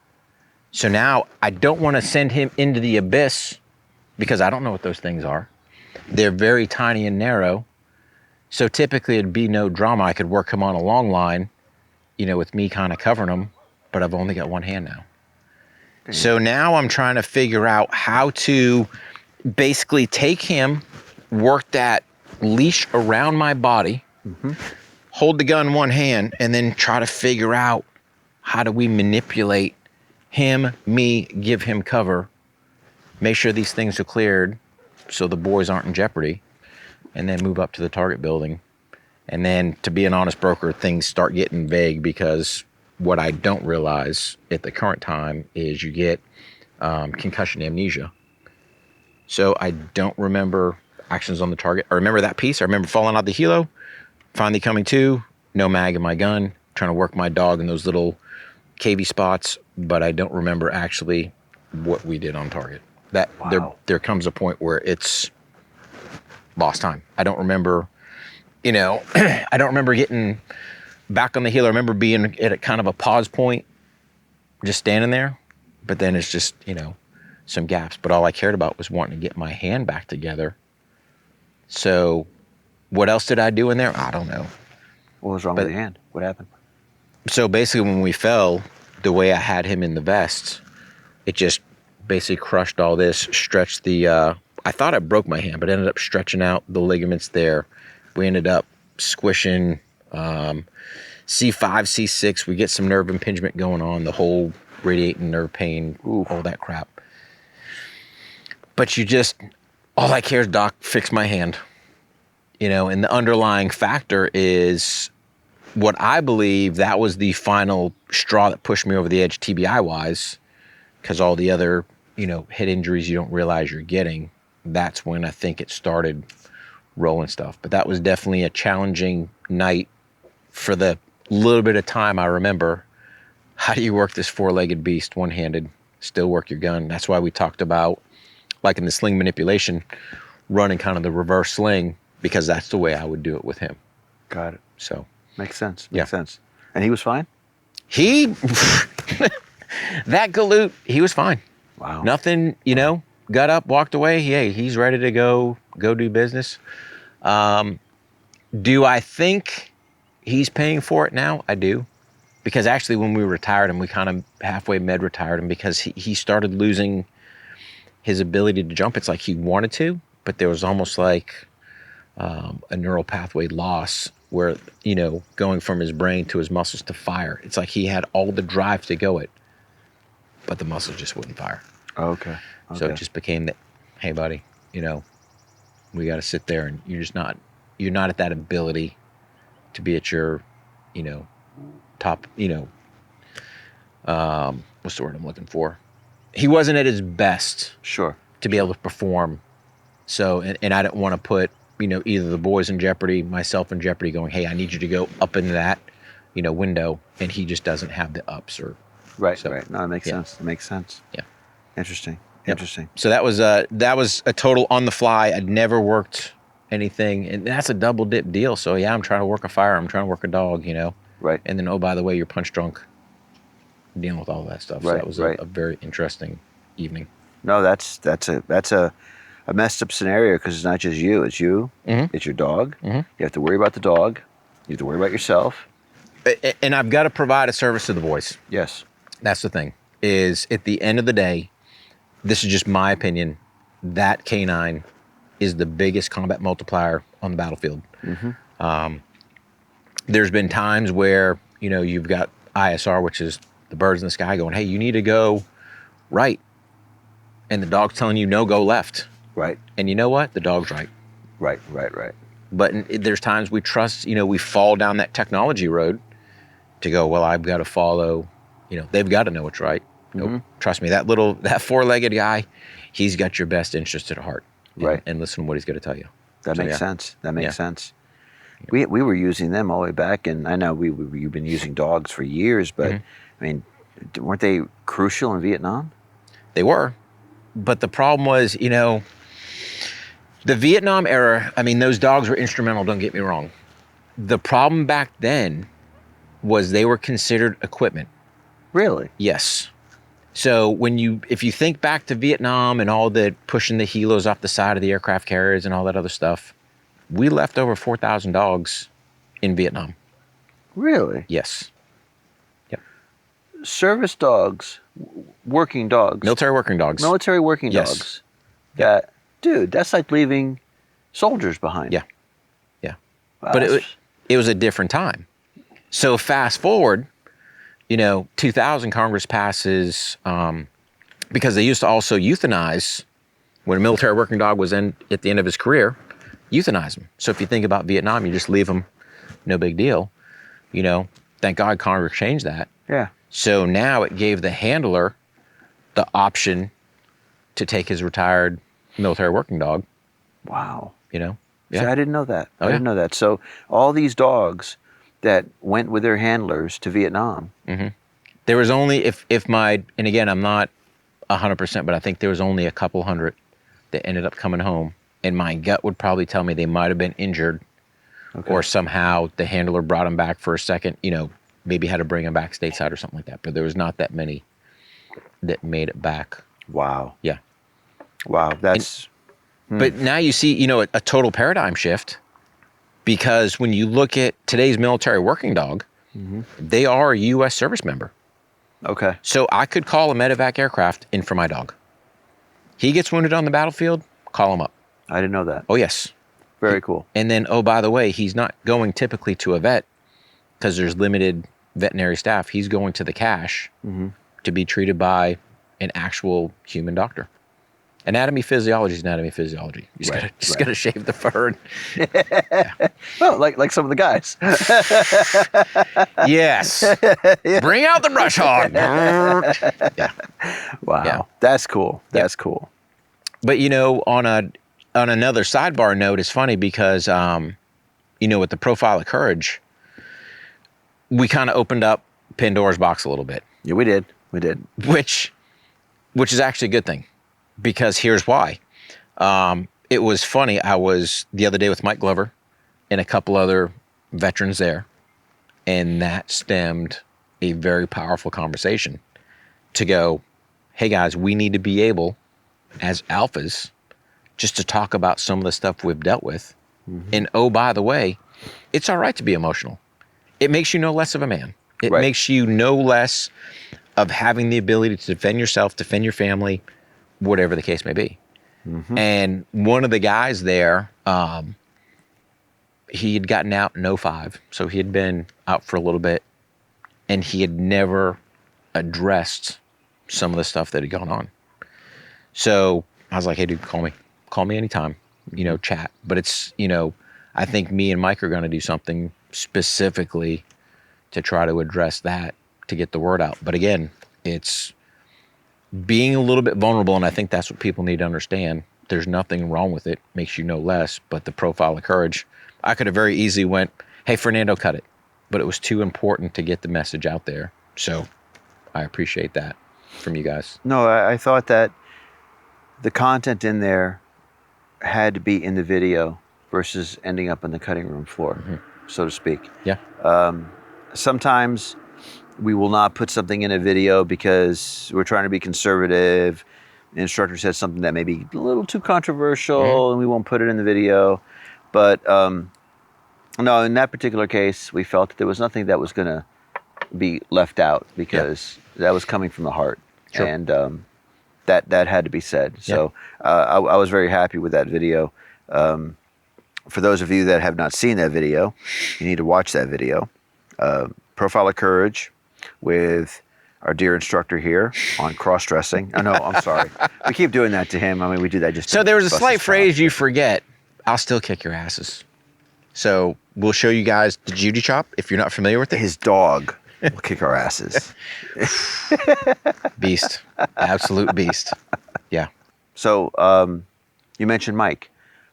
So now I don't want to send him into the abyss because I don't know what those things are. They're very tiny and narrow. So typically it'd be no drama. I could work him on a long line, you know, with me kind of covering him, but I've only got one hand now. Dang. So now I'm trying to figure out how to basically take him, work that leash around my body, hold the gun in one hand, and then try to figure out how do we manipulate him, me, give him cover, make sure these things are cleared so the boys aren't in jeopardy, and then move up to the target building. And then, to be an honest broker, things start getting vague because what I don't realize at the current time is you get concussion amnesia. So I don't remember actions on the target. I remember that piece. I remember falling out the helo, finally coming to, no mag in my gun, trying to work my dog in those little cavey spots, but I don't remember actually what we did on target. That there comes a point where it's lost time. I don't remember, you know, I don't remember getting back on the helo. I remember being at a kind of a pause point, just standing there, but then it's just, you know, some gaps. But all I cared about was wanting to get my hand back together. So what else did I do in there? I don't know. What was wrong with the hand? What happened? So basically when we fell, the way I had him in the vest, it just basically crushed all this, stretched the, I thought I broke my hand, but ended up stretching out the ligaments there. We ended up squishing C5, C6. We get some nerve impingement going on, the whole radiating nerve pain, all that crap. But you just, all I care is, doc, fix my hand. You know, and the underlying factor is what I believe that was the final straw that pushed me over the edge TBI-wise, because all the other, you know, head injuries you don't realize you're getting, that's when I think it started rolling stuff. But that was definitely a challenging night for the little bit of time I remember. How do you work this four-legged beast one-handed, still work your gun? That's why we talked about, like in the sling manipulation, running kind of the reverse sling, because that's the way I would do it with him. Got it. So makes sense. Makes sense. And he was fine? He, that galoot, he was fine. Wow. Nothing, you know, got up, walked away. Hey, he's ready to go go do business. Do I think he's paying for it now? I do. Because actually when we retired him, we kind of halfway med-retired him because he started losing his ability to jump. It's like he wanted to, but there was almost like a neural pathway loss where, you know, going from his brain to his muscles to fire. It's like he had all the drive to go it, but the muscles just wouldn't fire. Okay. So it just became that, hey, buddy, you know, we got to sit there and you're not at that ability to be at your, you know, top, you know, what's the word I'm looking for? He wasn't at his best. Sure. To be able to perform. So, and I didn't want to put, you know, either the boys in jeopardy, myself in jeopardy going, hey, I need you to go up into that, you know, window. And he just doesn't have the ups or. Right, so, right. No, it makes sense. It makes sense. Yeah. Interesting. Yep. Interesting. So that was a total on the fly. I'd never worked anything. And that's a double dip deal. So yeah, I'm trying to work a fire. I'm trying to work a dog, you know. Right. And then, oh, by the way, you're punch drunk dealing with all that stuff. So Right, that was right. a very interesting evening. No, that's a messed up scenario because it's not just you. It's you. Mm-hmm. It's your dog. Mm-hmm. You have to worry about the dog. You have to worry about yourself. And I've got to provide a service to the boys. Yes. That's the thing, is at the end of the day, this is just my opinion, that canine is the biggest combat multiplier on the battlefield. Mm-hmm. There's been times where, you know, you've got ISR, which is the birds in the sky, going, hey, you need to go right. And the dog's telling you, no, go left. Right. And you know what? The dog's right. Right. But there's times we trust, you know, we fall down that technology road to go, well, I've got to follow, you know, they've got to know what's right. Mm-hmm. Nope. Trust me, that four-legged guy, he's got your best interest at heart. Right. And listen to what he's going to tell you. That So, makes yeah. sense. That makes Yeah. sense. We were using them all the way back, and I know you've been using dogs for years, but Mm-hmm. I mean, weren't they crucial in Vietnam? They were. But the problem was, you know, the Vietnam era, I mean, those dogs were instrumental, don't get me wrong. The problem back then was they were considered equipment. Really? Yes. So if you think back to Vietnam and all the pushing the helos off the side of the aircraft carriers and all that other stuff, we left over 4,000 dogs in Vietnam. Really? Yes. Yep. Service dogs, working dogs. Military working dogs. Military working Yes. dogs. Dude, that's like leaving soldiers behind. Yeah. Yeah. Wow, But that's- it was a different time. So fast forward, you know, 2000 Congress passes, because they used to also euthanize when a military working dog was at the end of his career, euthanize them. So if you think about Vietnam, you just leave them, no big deal. You know, thank God Congress changed that. Yeah. So now it gave the handler the option to take his retired military working dog, Wow. you know? See, I didn't know that. Oh, I didn't yeah. know that. So all these dogs that went with their handlers to Vietnam. There was only, and again, I'm not 100%, but I think there was only a couple hundred that ended up coming home. And my gut would probably tell me they might have been injured, or somehow the handler brought them back for a second, you know, maybe had to bring them back stateside or something like that. But there was not that many that made it back. Wow. Yeah. Wow. That's But now you see, you know, a total paradigm shift, because when you look at today's military working dog, they are a U.S. service member. okay. So I could call a medevac aircraft in for my dog. He gets wounded on the battlefield, call him up. I didn't know that. Oh, yes. Very cool. And then, oh, by the way, he's not going typically to a vet because there's limited veterinary staff. He's going to the cache to be treated by an actual human doctor. Anatomy physiology is anatomy physiology. You just gotta shave the fur. Well, like some of the guys. Yes. Bring out the brush hog. Yeah. Wow. Yeah. That's cool. That's cool. But you know, on another sidebar note, it's funny because you know, with the profile of courage, we kind of opened up Pandora's box a little bit. Yeah, we did. We did. Which is actually a good thing, because here's why. It was funny. I was the other day with Mike Glover and a couple other veterans there, and that stemmed a very powerful conversation to go, hey guys, we need to be able, as alphas, just to talk about some of the stuff we've dealt with. And oh, by the way, it's all right to be emotional. It makes you no less of a man. It makes you no less of having the ability to defend yourself, defend your family, whatever the case may be. And one of the guys there, he had gotten out in 05, so he had been out for a little bit, and he had never addressed some of the stuff that had gone on. So I was like, hey, dude, call me anytime, chat. But it's, I think me and Mike are going to do something specifically to try to address that, to get the word out. But again, it's being a little bit vulnerable, and I think that's what people need to understand. There's nothing wrong with it, makes you no less, but the profile of courage, I could have very easily went, hey, Fernando, cut it. But it was too important to get the message out there. So I appreciate that from you guys. No, I thought that the content in there had to be in the video versus ending up on the cutting room floor, so to speak. Yeah. Sometimes we will not put something in a video because we're trying to be conservative. The instructor says something that may be a little too controversial, and we won't put it in the video. But no, in that particular case, we felt that there was nothing that was going to be left out because that was coming from the heart. Sure. And that had to be said. So I was very happy with that video. For those of you that have not seen that video, you need to watch that video. Profile of Courage with our dear instructor here on cross-dressing. Oh, no, I'm sorry. We keep doing that to him. I mean, we do that just to So there was a bust slight his phrase chops. you forget. I'll still kick your asses. So we'll show you guys the Judy chop if you're not familiar with it. His dog will kick our asses. Beast. Absolute beast. Yeah. So you mentioned Mike.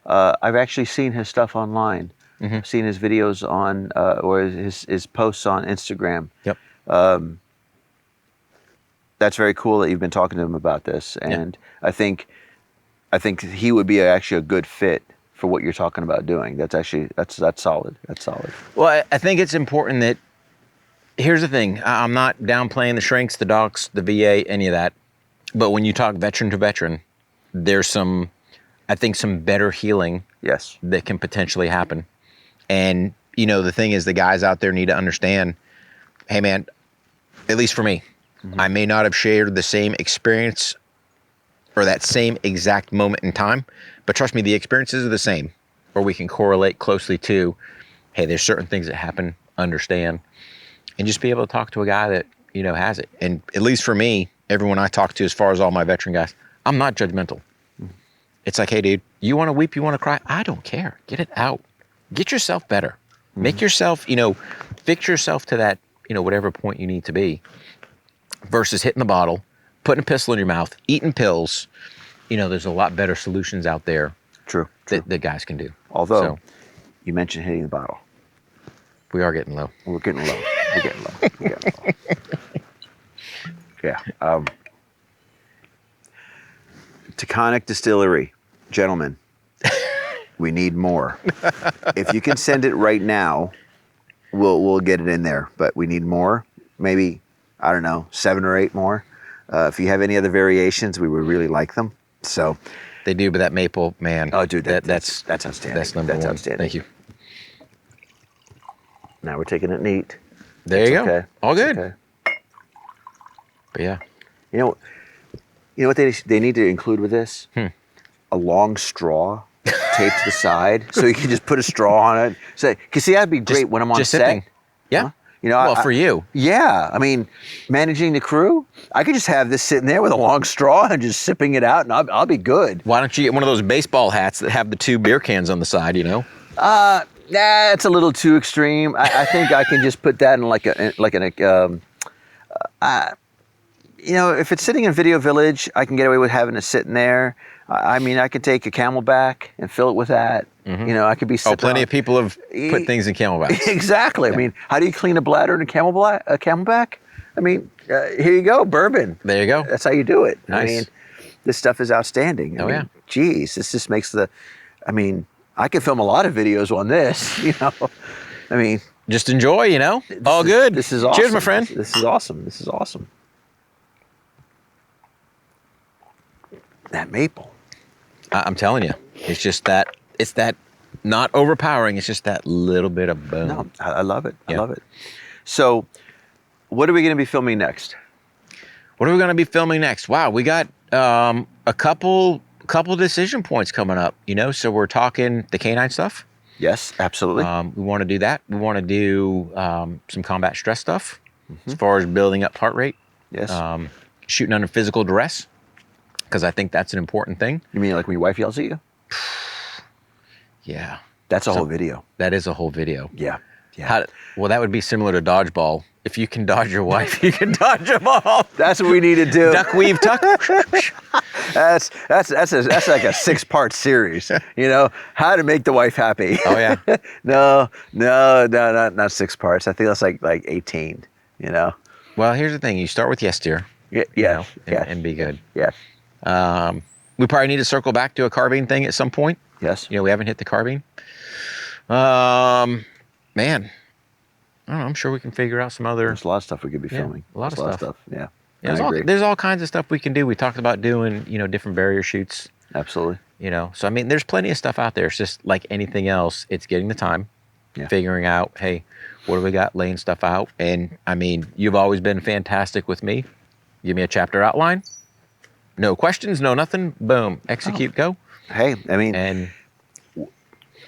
I've actually seen his stuff online. I've seen his videos on, or his posts on Instagram. Yep. That's very cool that you've been talking to him about this, and I think he would be actually a good fit for what you're talking about doing. That's solid. That's solid. Well, I think it's important that, here's the thing. I'm not downplaying the shrinks, the docs, the VA, any of that. But when you talk veteran to veteran, there's I think some better healing that can potentially happen. And, the thing is, the guys out there need to understand, hey, man, at least for me, I may not have shared the same experience or that same exact moment in time, but trust me, the experiences are the same, or we can correlate closely to, hey, there's certain things that happen, understand, and just be able to talk to a guy that, has it. And at least for me, everyone I talk to, as far as all my veteran guys, I'm not judgmental. It's like, hey, dude, you want to weep, you want to cry? I don't care. Get it out. Get yourself better. Make yourself, fix yourself to that, whatever point you need to be, versus hitting the bottle, putting a pistol in your mouth, eating pills. There's a lot better solutions out there. True. That guys can do. Although, you mentioned hitting the bottle. We are getting low. We're getting low. We're getting low. We're getting low. Yeah. Taconic Distillery, gentlemen, we need more. If you can send it right now, we'll get it in there. But we need more. Maybe, I don't know, 7 or 8 more. If you have any other variations, we would really like them. So they do, but that maple, man. Oh, dude, that's outstanding. That's number one. Outstanding. Thank you. Now we're taking it neat. There you go. Okay. All good. Okay. But yeah. You know what they need to include with this? A long straw taped to the side, so you can just put a straw on it. So, cause see, that'd be great when I'm on set. Sipping. Yeah. Huh? For you. Yeah. I mean, managing the crew, I could just have this sitting there with a long straw and just sipping it out, and I'll be good. Why don't you get one of those baseball hats that have the 2 beer cans on the side? Nah, it's a little too extreme. I think I can just put that in if it's sitting in Video Village, I can get away with having it sitting there. I mean, I could take a Camelback and fill it with that. I could be sipping. Plenty of people have put things in Camelbacks. Exactly. Yeah. I mean, how do you clean a bladder in a Camelback? I mean, here you go, bourbon. There you go. That's how you do it. Nice. I mean, this stuff is outstanding. I mean, geez, this just makes I could film a lot of videos on this, I mean. Just enjoy, all good. This is awesome. Cheers, my friend. This is awesome. This is awesome. That maple. I'm telling you, it's that not overpowering. It's just that little bit of boom. No, I love it. I Yeah. love it. So, what are we going to be filming next? What are we going to be filming next? Wow, we got a couple decision points coming up. So we're talking the canine stuff. Yes, absolutely. We want to do that. We want to do some combat stress stuff as far as building up heart rate. Yes. Shooting under physical duress, because I think that's an important thing. You mean like when your wife yells at you? Yeah. That's a whole video. That is a whole video. Yeah. Yeah. Well, that would be similar to dodgeball. If you can dodge your wife, you can dodge a ball. That's what we need to do. Duck, weave, tuck. That's like a 6-part series. How to make the wife happy. Oh yeah. No, not 6 parts. I think that's like 18. Well, here's the thing. You start with yes, dear. Yeah. And be good. Yeah. We probably need to circle back to a carbine thing at some point. Yes. We haven't hit the carbine. Man, I don't know. I'm sure we can figure out some other. There's a lot of stuff we could be filming. A lot of stuff. Yeah. There's all kinds of stuff we can do. We talked about doing, different barrier shoots. Absolutely. So I mean, there's plenty of stuff out there. It's just like anything else. It's getting the time, figuring out, hey, what do we got, laying stuff out. And I mean, you've always been fantastic with me. Give me a chapter outline. No questions, no nothing. Boom, execute, go. Hey, I mean, and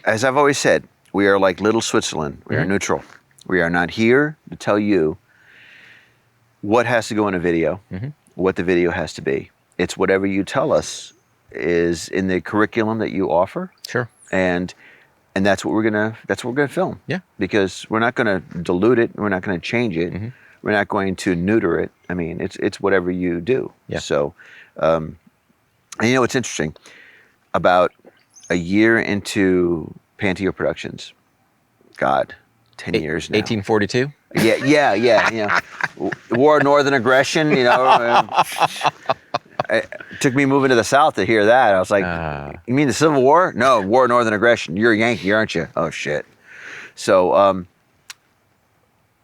as I've always said, we are like little Switzerland. We are neutral. We are not here to tell you what has to go in a video, what the video has to be. It's whatever you tell us is in the curriculum that you offer. Sure. And that's what we're gonna film. Yeah. Because we're not gonna dilute it. We're not gonna change it. We're not going to neuter it. I mean, it's whatever you do. Yeah. So, and it's interesting. About a year into Panteao Productions, God, 10 years now. 1842. Yeah. War of Northern Aggression. It took me moving to the South to hear that. I was like, you mean the Civil War? No, War of Northern Aggression. You're a Yankee, aren't you? Oh, shit. So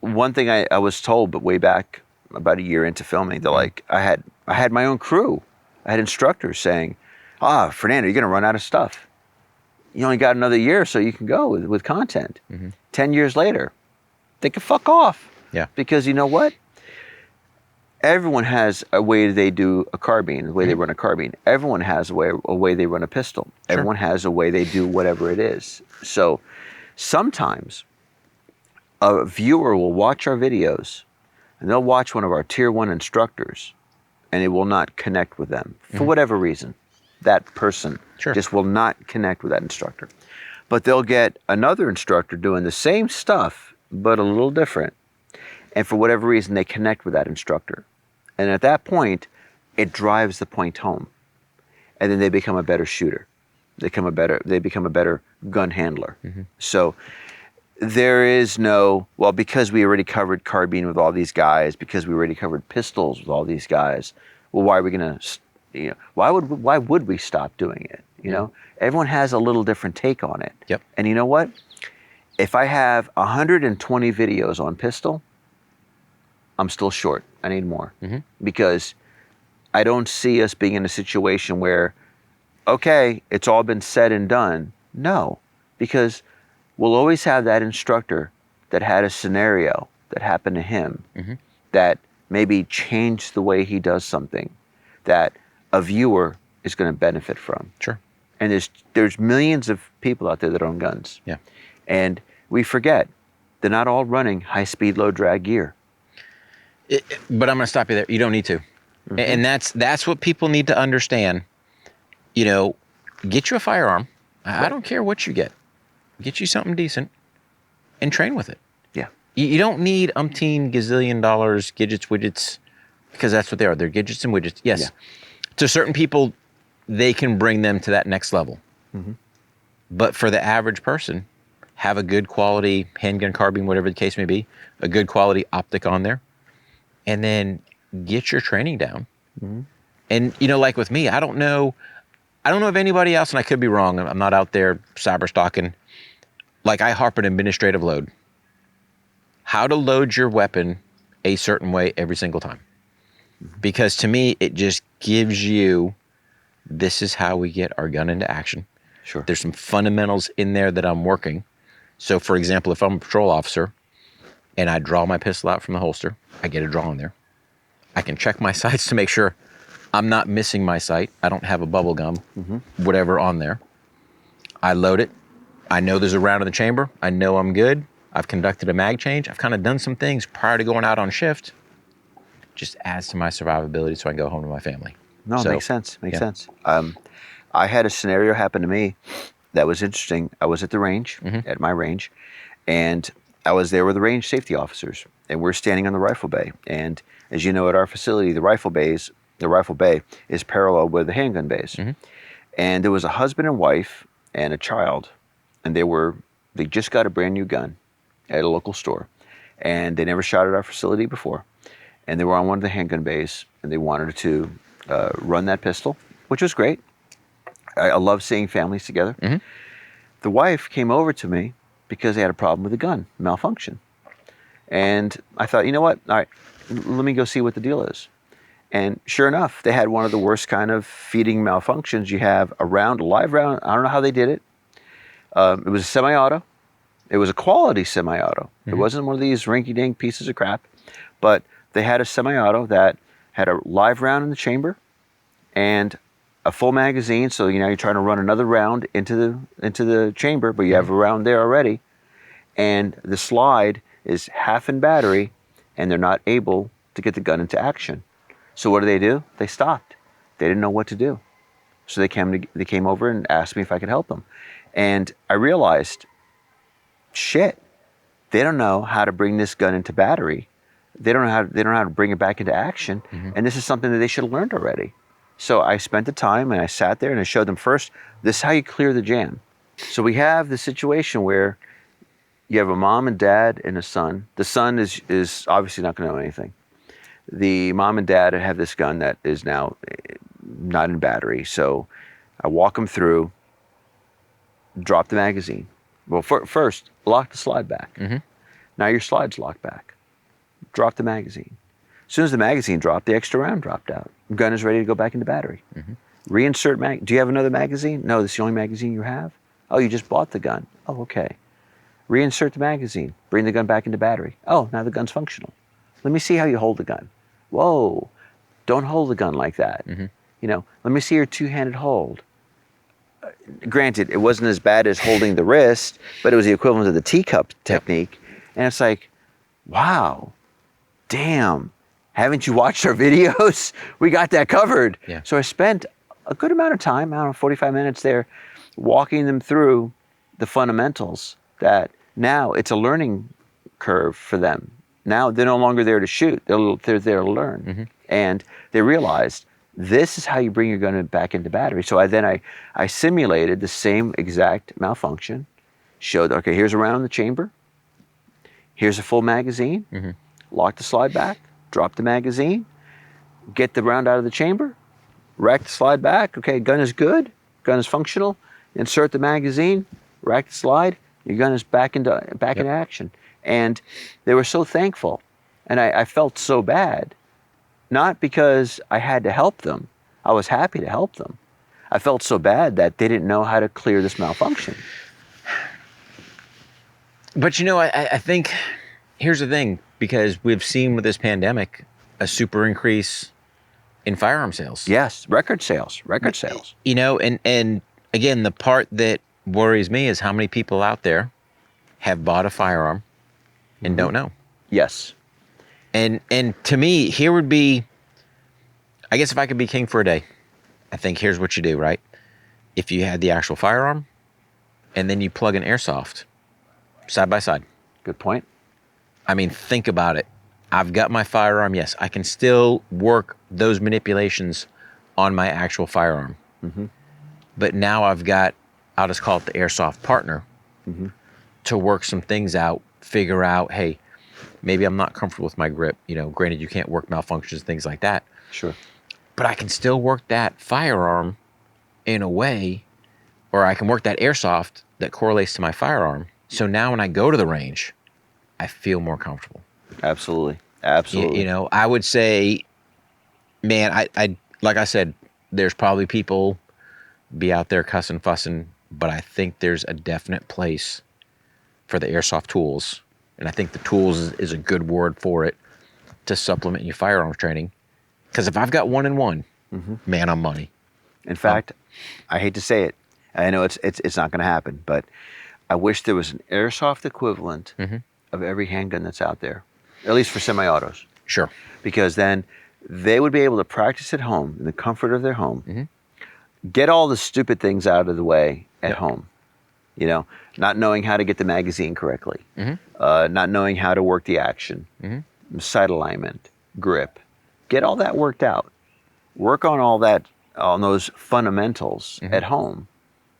one thing I was told, but way back about a year into filming, that like I had my own crew. I had instructors saying, Fernando, you're going to run out of stuff. You only got another year so you can go with content. 10 years later, they can fuck off. Yeah. Because you know what? Everyone has a way they do a carbine, the way they run a carbine. Everyone has a way they run a pistol. Sure. Everyone has a way they do whatever it is. So sometimes a viewer will watch our videos and they'll watch one of our tier 1 instructors and it will not connect with them for whatever reason. That person just will not connect with that instructor. But they'll get another instructor doing the same stuff, but a little different. And for whatever reason, they connect with that instructor. And at that point, it drives the point home. And then they become a better shooter. They become a better gun handler. So there is no, well, because we already covered carbine with all these guys, because we already covered pistols with all these guys, well, why are we going to, why would we stop doing it? Everyone has a little different take on it. Yep. And you know what? If I have 120 videos on pistol, I'm still short. I need more. Because I don't see us being in a situation where, okay, it's all been said and done. No, because we'll always have that instructor that had a scenario that happened to him that maybe changed the way he does something that a viewer is going to benefit from. Sure. And there's millions of people out there that own guns. Yeah. And we forget, they're not all running high-speed, low-drag gear. But I'm going to stop you there. You don't need to. And that's what people need to understand. Get you a firearm. Right. I don't care what you get. Get you something decent and train with it. Yeah. You don't need umpteen gazillion dollars, gadgets, widgets, because that's what they are. They're gadgets and widgets. Yes. Yeah. To certain people, they can bring them to that next level. But for the average person, have a good quality handgun, carbine, whatever the case may be, a good quality optic on there, and then get your training down. And, like with me, I don't know of anybody else, and I could be wrong. I'm not out there cyber stalking. Like, I harp an administrative load. How to load your weapon a certain way every single time. Because to me, it just gives you this is how we get our gun into action. Sure. There's some fundamentals in there that I'm working. So, for example, if I'm a patrol officer and I draw my pistol out from the holster, I get a draw in there. I can check my sights to make sure I'm not missing my sight. I don't have a bubble gum, whatever on there. I load it. I know there's a round in the chamber. I know I'm good. I've conducted a mag change. I've kind of done some things prior to going out on shift. Just adds to my survivability so I can go home to my family. No, it makes sense. Makes sense. I had a scenario happen to me that was interesting. I was at the range, at my range, and I was there with the range safety officers, and we're standing on the rifle bay. And as you know, at our facility, the rifle bay is parallel with the handgun bays. And there was a husband and wife and a child, and they just got a brand new gun at a local store, and they never shot at our facility before. And they were on one of the handgun bays, and they wanted to run that pistol, which was great. I love seeing families together. The wife came over to me because they had a problem with the gun, malfunction. And I thought, you know what? All right, let me go see what the deal is. And sure enough, they had one of the worst kind of feeding malfunctions. You have a live round. I don't know how they did it. It was a semi-auto. It was a quality semi-auto. It wasn't one of these rinky-dink pieces of crap. But they had a semi-auto that had a live round in the chamber and a full magazine. So you're trying to run another round into the chamber, but you have a round there already. And the slide is half in battery, and they're not able to get the gun into action. So what do? They stopped. They didn't know what to do. So they came over and asked me if I could help them. And I realized, shit, they don't know how to bring this gun into battery. They don't know how to bring it back into action. And this is something that they should have learned already. So I spent the time and I sat there and I showed them first, this is how you clear the jam. So we have the situation where you have a mom and dad and a son. The son is obviously not going to know anything. The mom and dad have this gun that is now not in battery. So I walk them through, drop the magazine. Well, first, lock the slide back. Now your slide's locked back. Drop the magazine. As soon as the magazine dropped, the extra round dropped out. The gun is ready to go back into battery. Reinsert do you have another magazine? No, this is the only magazine you have? Oh, you just bought the gun. Oh, okay. Reinsert the magazine. Bring the gun back into battery. Oh, now the gun's functional. Let me see how you hold the gun. Whoa, don't hold the gun like that. Let me see your two-handed hold. Granted, it wasn't as bad as holding the wrist, but it was the equivalent of the teacup technique. And it's like, wow, damn, haven't you watched our videos? We got that covered. So I spent a good amount of time, 45 minutes there, walking them through the fundamentals that now it's a learning curve for them. Now they're no longer there to shoot, they're there to learn. And they realized, this is how you bring your gun back into battery. So I simulated the same exact malfunction, showed, okay, here's a round in the chamber, here's a full magazine, lock the slide back, drop the magazine, get the round out of the chamber, rack the slide back, okay, gun is good, gun is functional, insert the magazine, rack the slide, your gun is back into action. And they were so thankful, and I felt so bad. Not because I had to help them. I was happy to help them. I felt so bad that they didn't know how to clear this malfunction. But I think here's the thing, because we've seen with this pandemic a super increase in firearm sales. Yes, record sales. And again, the part that worries me is how many people out there have bought a firearm and don't know. Yes. And to me, here would be, I guess if I could be king for a day, I think here's what you do, right? If you had the actual firearm and then you plug an airsoft side by side. Good point. I mean, think about it. I've got my firearm. Yes, I can still work those manipulations on my actual firearm. But now I've got, I'll just call it the airsoft partner to work some things out, figure out, hey, maybe I'm not comfortable with my grip. Granted, you can't work malfunctions, things like that. Sure. But I can still work that firearm in a way, or I can work that airsoft that correlates to my firearm. So now when I go to the range, I feel more comfortable. Absolutely. I would say, man, I like I said, there's probably people be out there cussing, fussing, but I think there's a definite place for the airsoft tools. And I think the tools is a good word for it to supplement your firearms training. Because if I've got 1-in-1, man, I'm money. In fact, I hate to say it. I know it's not going to happen, but I wish there was an airsoft equivalent of every handgun that's out there, at least for semi-autos. Sure. Because then they would be able to practice at home in the comfort of their home, get all the stupid things out of the way at home. You know, not knowing how to get the magazine correctly, not knowing how to work the action, sight alignment, grip. Get all that worked out. Work on all that, on those fundamentals at home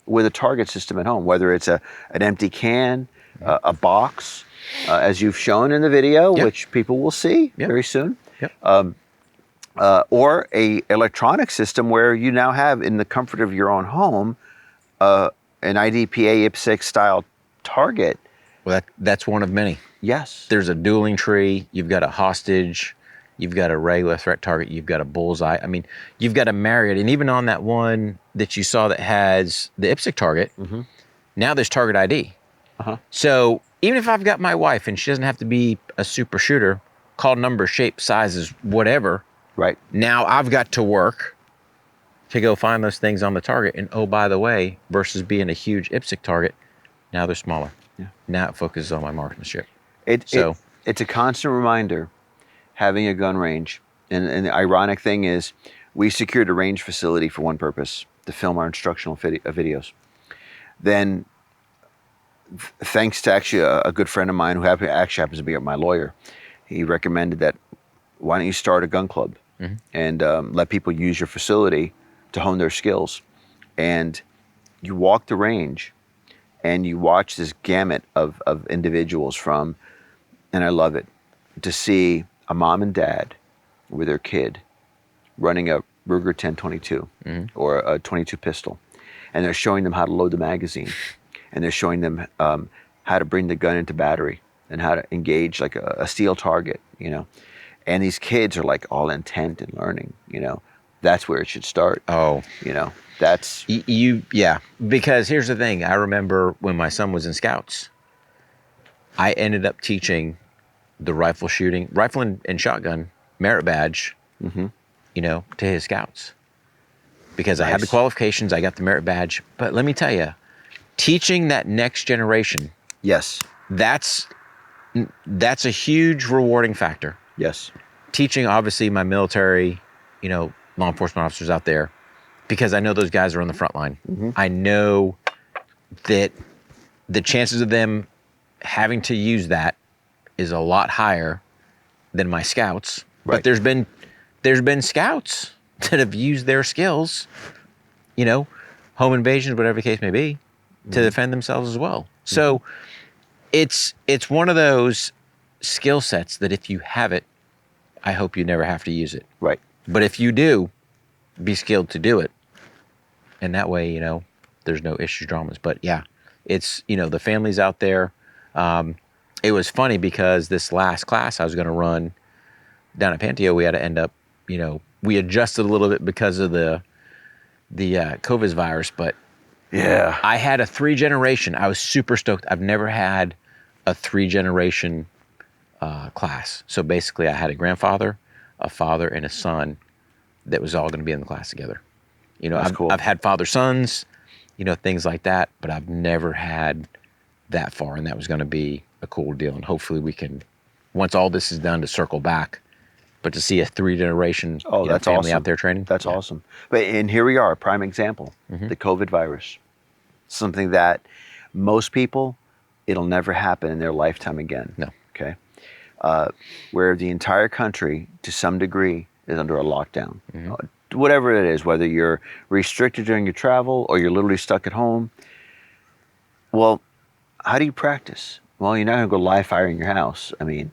with a target system at home, whether it's an empty can, a box, as you've shown in the video, which people will see very soon, or a electronic system where you now have, in the comfort of your own home, an IDPA IPSC style target. Well, that's one of many. Yes. There's a dueling tree. You've got a hostage. You've got a regular threat target. You've got a bullseye. I mean, you've got to marry it. And even on that one that you saw that has the IPSC target, now there's target ID. So even if I've got my wife and she doesn't have to be a super shooter, call number, shape, sizes, whatever. Right. Now I've got to work to go find those things on the target. And oh, by the way, versus being a huge IPSC target, now they're smaller. Now it focuses on my marksmanship. It's a constant reminder, having a gun range. And the ironic thing is, we secured a range facility for one purpose, to film our instructional videos. Then, thanks to actually a good friend of mine who actually happens to be my lawyer, he recommended that, why don't you start a gun club and let people use your facility to hone their skills. And you walk the range and you watch this gamut of individuals from, and I love it, to see a mom and dad with their kid running a Ruger 1022 or a 22 pistol. And they're showing them how to load the magazine. And they're showing them how to bring the gun into battery and how to engage like a steel target, you know. And these kids are like all intent and learning, you know. That's where it should start. Oh. You know, that's... Yeah, because here's the thing. I remember when my son was in Scouts, I ended up teaching the rifle and shotgun merit badge, you know, to his Scouts. Because I had the qualifications, I got the merit badge. But let me tell you, teaching that next generation, yes, that's a huge rewarding factor. Yes. Teaching, obviously, my military, you know, law enforcement officers out there, because I know those guys are on the front line. I know that the chances of them having to use that is a lot higher than my Scouts. But there's been Scouts that have used their skills, you know, home invasions, whatever the case may be, to defend themselves as well. So it's one of those skill sets that if you have it, I hope you never have to use it. Right. But if you do, be skilled to do it. And that way, you know, there's no issues, dramas. But yeah, it's, you know, the families out there. It was funny because this last class I was going to run down at Panteao, we had to end up, you know, we adjusted a little bit because of the COVID virus, but yeah, I had a 3-generation. I was super stoked. I've never had a 3-generation class. So basically I had a grandfather, a father, and a son that was all going to be in the class together. You know, I've had father-sons, you know, things like that, but I've never had that far, and that was going to be a cool deal. And hopefully we can, once all this is done, to circle back. But to see a 3-generation that's family awesome. out there training. That's awesome. And here we are, a prime example, the COVID virus. Something that most people, it'll never happen in their lifetime again. No. Okay? Where the entire country, to some degree, is under a lockdown. Whatever it is, whether you're restricted during your travel or you're literally stuck at home. Well, how do you practice? Well, you're not going to go live fire in your house. I mean,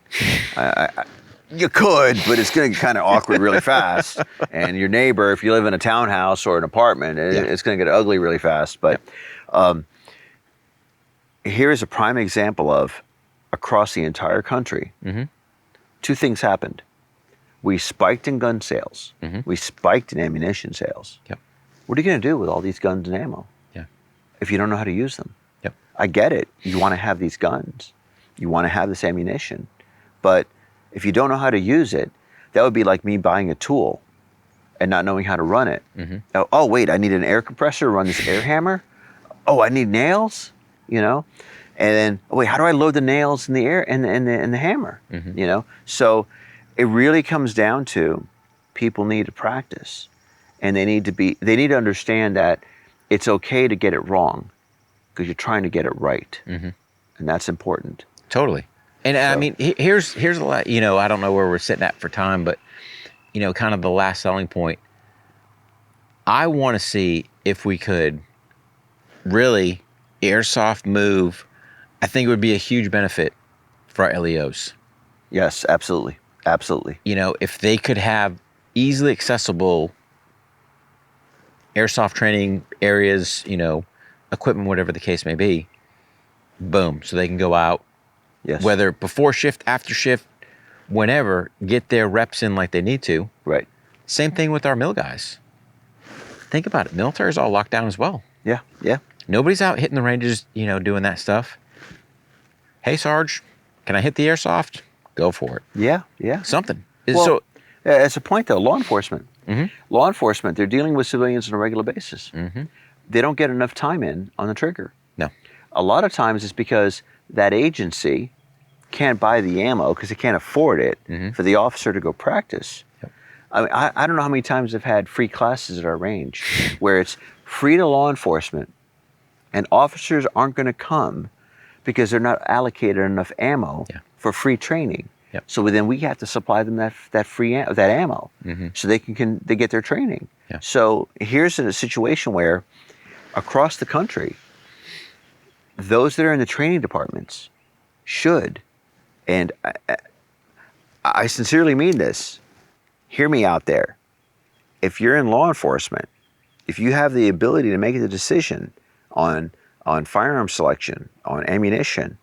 you could, but it's going to get kind of awkward really fast. And your neighbor, if you live in a townhouse or an apartment, it's going to get ugly really fast. But here's a prime example of, across the entire country, 2 things happened. We spiked in gun sales. We spiked in ammunition sales. Yep. What are you going to do with all these guns and ammo? Yeah. If you don't know how to use them? Yep. I get it. You want to have these guns. You want to have this ammunition. But if you don't know how to use it, that would be like me buying a tool and not knowing how to run it. Oh, wait, I need an air compressor to run this air hammer? Oh, I need nails? You know? And then, oh, wait, how do I load the nails in the air and the hammer? You know? So it really comes down to people need to practice. And they need to understand that it's okay to get it wrong because you're trying to get it right. And that's important. Totally. And I mean, here's a lot, you know, I don't know where we're sitting at for time, but, you know, kind of the last selling point. I want to see if we could really airsoft move. I think it would be a huge benefit for our LEOs. Yes, absolutely. Absolutely. You know, if they could have easily accessible airsoft training areas, you know, equipment, whatever the case may be, boom, so they can go out. Yes. Whether before shift, after shift, whenever, get their reps in like they need to. Right. Same thing with our mil guys. Think about it. Military's all locked down as well. Yeah. Yeah. Nobody's out hitting the ranges, you know, doing that stuff. Hey, Sarge, can I hit the airsoft? Go for it. Yeah. Yeah. Something. Well, So, as a point though, law enforcement. Law enforcement, they're dealing with civilians on a regular basis. They don't get enough time in on the trigger. no. A lot of times it's because that agency can't buy the ammo because they can't afford it for the officer to go practice. Yep. I mean, I don't know how many times I've had free classes at our range where it's free to law enforcement and officers aren't going to come because they're not allocated enough ammo for free training. Yep. So then we have to supply them that free that ammo so they can get their training. Yeah. So here's a situation where across the country, those that are in the training departments should, and I sincerely mean this, hear me out there. If you're in law enforcement, if you have the ability to make the decision on firearm selection, on ammunition,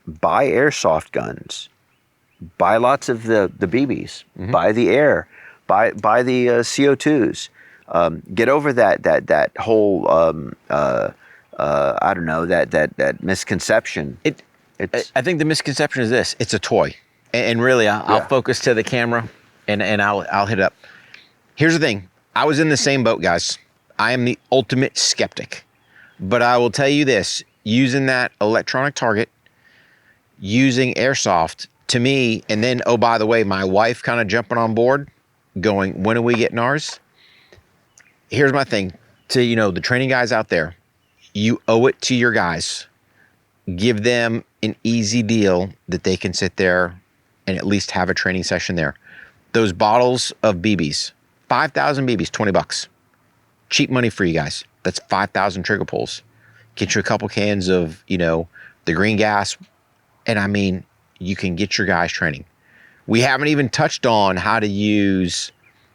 buy airsoft guns, buy lots of the BBs, buy the air, buy the CO2s, get over that whole I don't know, that misconception. I think the misconception is this: it's a toy, and really, I'll focus to the camera, and I'll hit up. Here's the thing: I was in the same boat, guys. I am the ultimate skeptic, but I will tell you this: using that electronic target, using airsoft, to me, and then oh by the way, my wife kind of jumping on board, going, when are we getting ours? Here's my thing to the training guys out there. You owe it to your guys. Give them an easy deal that they can sit there and at least have a training session there. Those bottles of BBs, 5,000 BBs, $20. Cheap money for you guys. That's 5,000 trigger pulls. Get you a couple cans of, the green gas. And I mean, you can get your guys training. We haven't even touched on how to use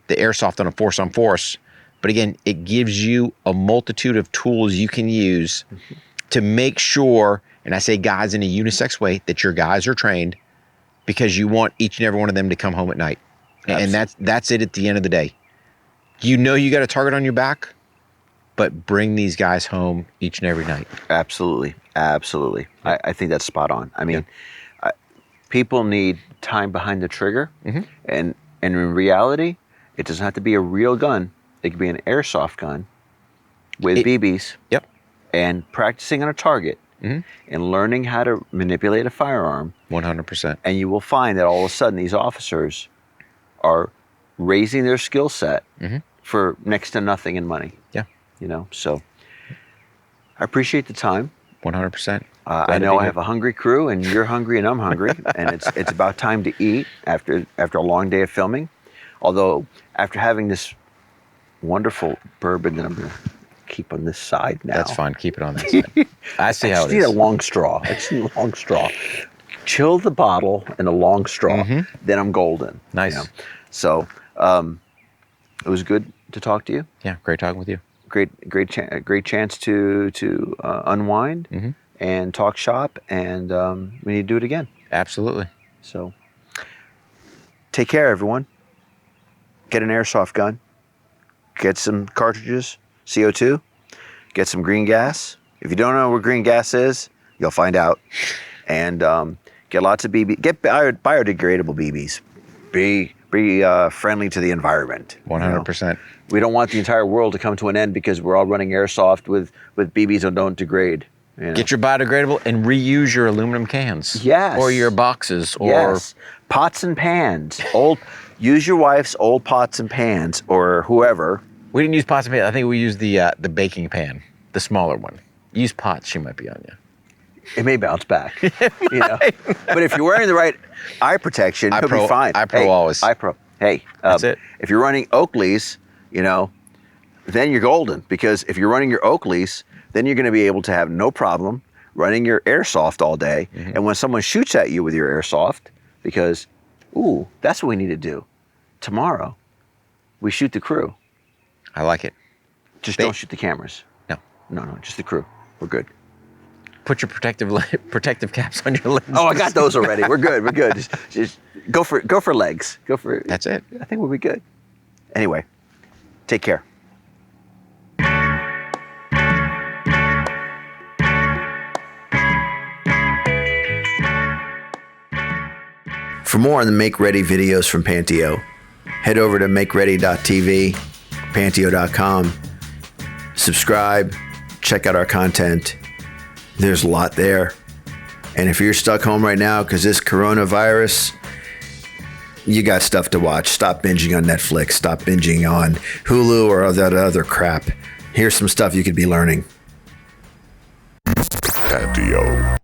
the airsoft on a force on force. But again, it gives you a multitude of tools you can use to make sure, and I say guys in a unisex way, that your guys are trained, because you want each and every one of them to come home at night. Absolutely. And that's it at the end of the day. You got a target on your back, but bring these guys home each and every night. Absolutely. Absolutely. Yeah. I think that's spot on. I mean, people need time behind the trigger. And in reality, it doesn't have to be a real gun. It could be an airsoft gun with BBs. Yep. And practicing on a target and learning how to manipulate a firearm. 100%. And you will find that all of a sudden these officers are raising their skill set for next to nothing in money. Yeah. So I appreciate the time. 100%. I know I have a hungry crew, and you're hungry, and I'm hungry, and it's about time to eat after a long day of filming. Although after having this wonderful bourbon that I'm going to keep on this side now. That's fine. Keep it on that side. I see how it is. I just need a long straw. Chill the bottle in a long straw. Then I'm golden. Nice. So it was good to talk to you. Yeah, great talking with you. Great chance to unwind and talk shop, and we need to do it again. Absolutely. So take care, everyone. Get an airsoft gun. Get some cartridges, CO2. Get some green gas. If you don't know where green gas is, you'll find out. And get lots of BB. Get biodegradable BBs. Be friendly to the environment. 100%. We don't want the entire world to come to an end because we're all running airsoft with BBs that don't degrade. Get your biodegradable and reuse your aluminum cans. Yes. Or your boxes. Or yes. Pots and pans. Use your wife's old pots and pans or whoever. We didn't use pots and pans. I think we used the baking pan, the smaller one. Use pots, she might be on you. It may bounce back. But if you're wearing the right eye protection, you'll be fine. always. iPro. Hey, that's it. If you're running Oakleys, then you're golden. Because if you're running your Oakleys, then you're going to be able to have no problem running your airsoft all day. Mm-hmm. And when someone shoots at you with your airsoft, because, that's what we need to do. Tomorrow, we shoot the crew. I like it. Just don't shoot the cameras. No, just the crew. We're good. Put your protective caps on your legs. Oh, I got those already. We're good. Just go for legs. That's it. I think we'll be good. Anyway, take care. For more on the Make Ready videos from Panteao, head over to makeready.tv, panteao.com. Subscribe, check out our content. There's a lot there. And if you're stuck home right now because this coronavirus, you got stuff to watch. Stop binging on Netflix. Stop binging on Hulu or that other crap. Here's some stuff you could be learning. Panteao.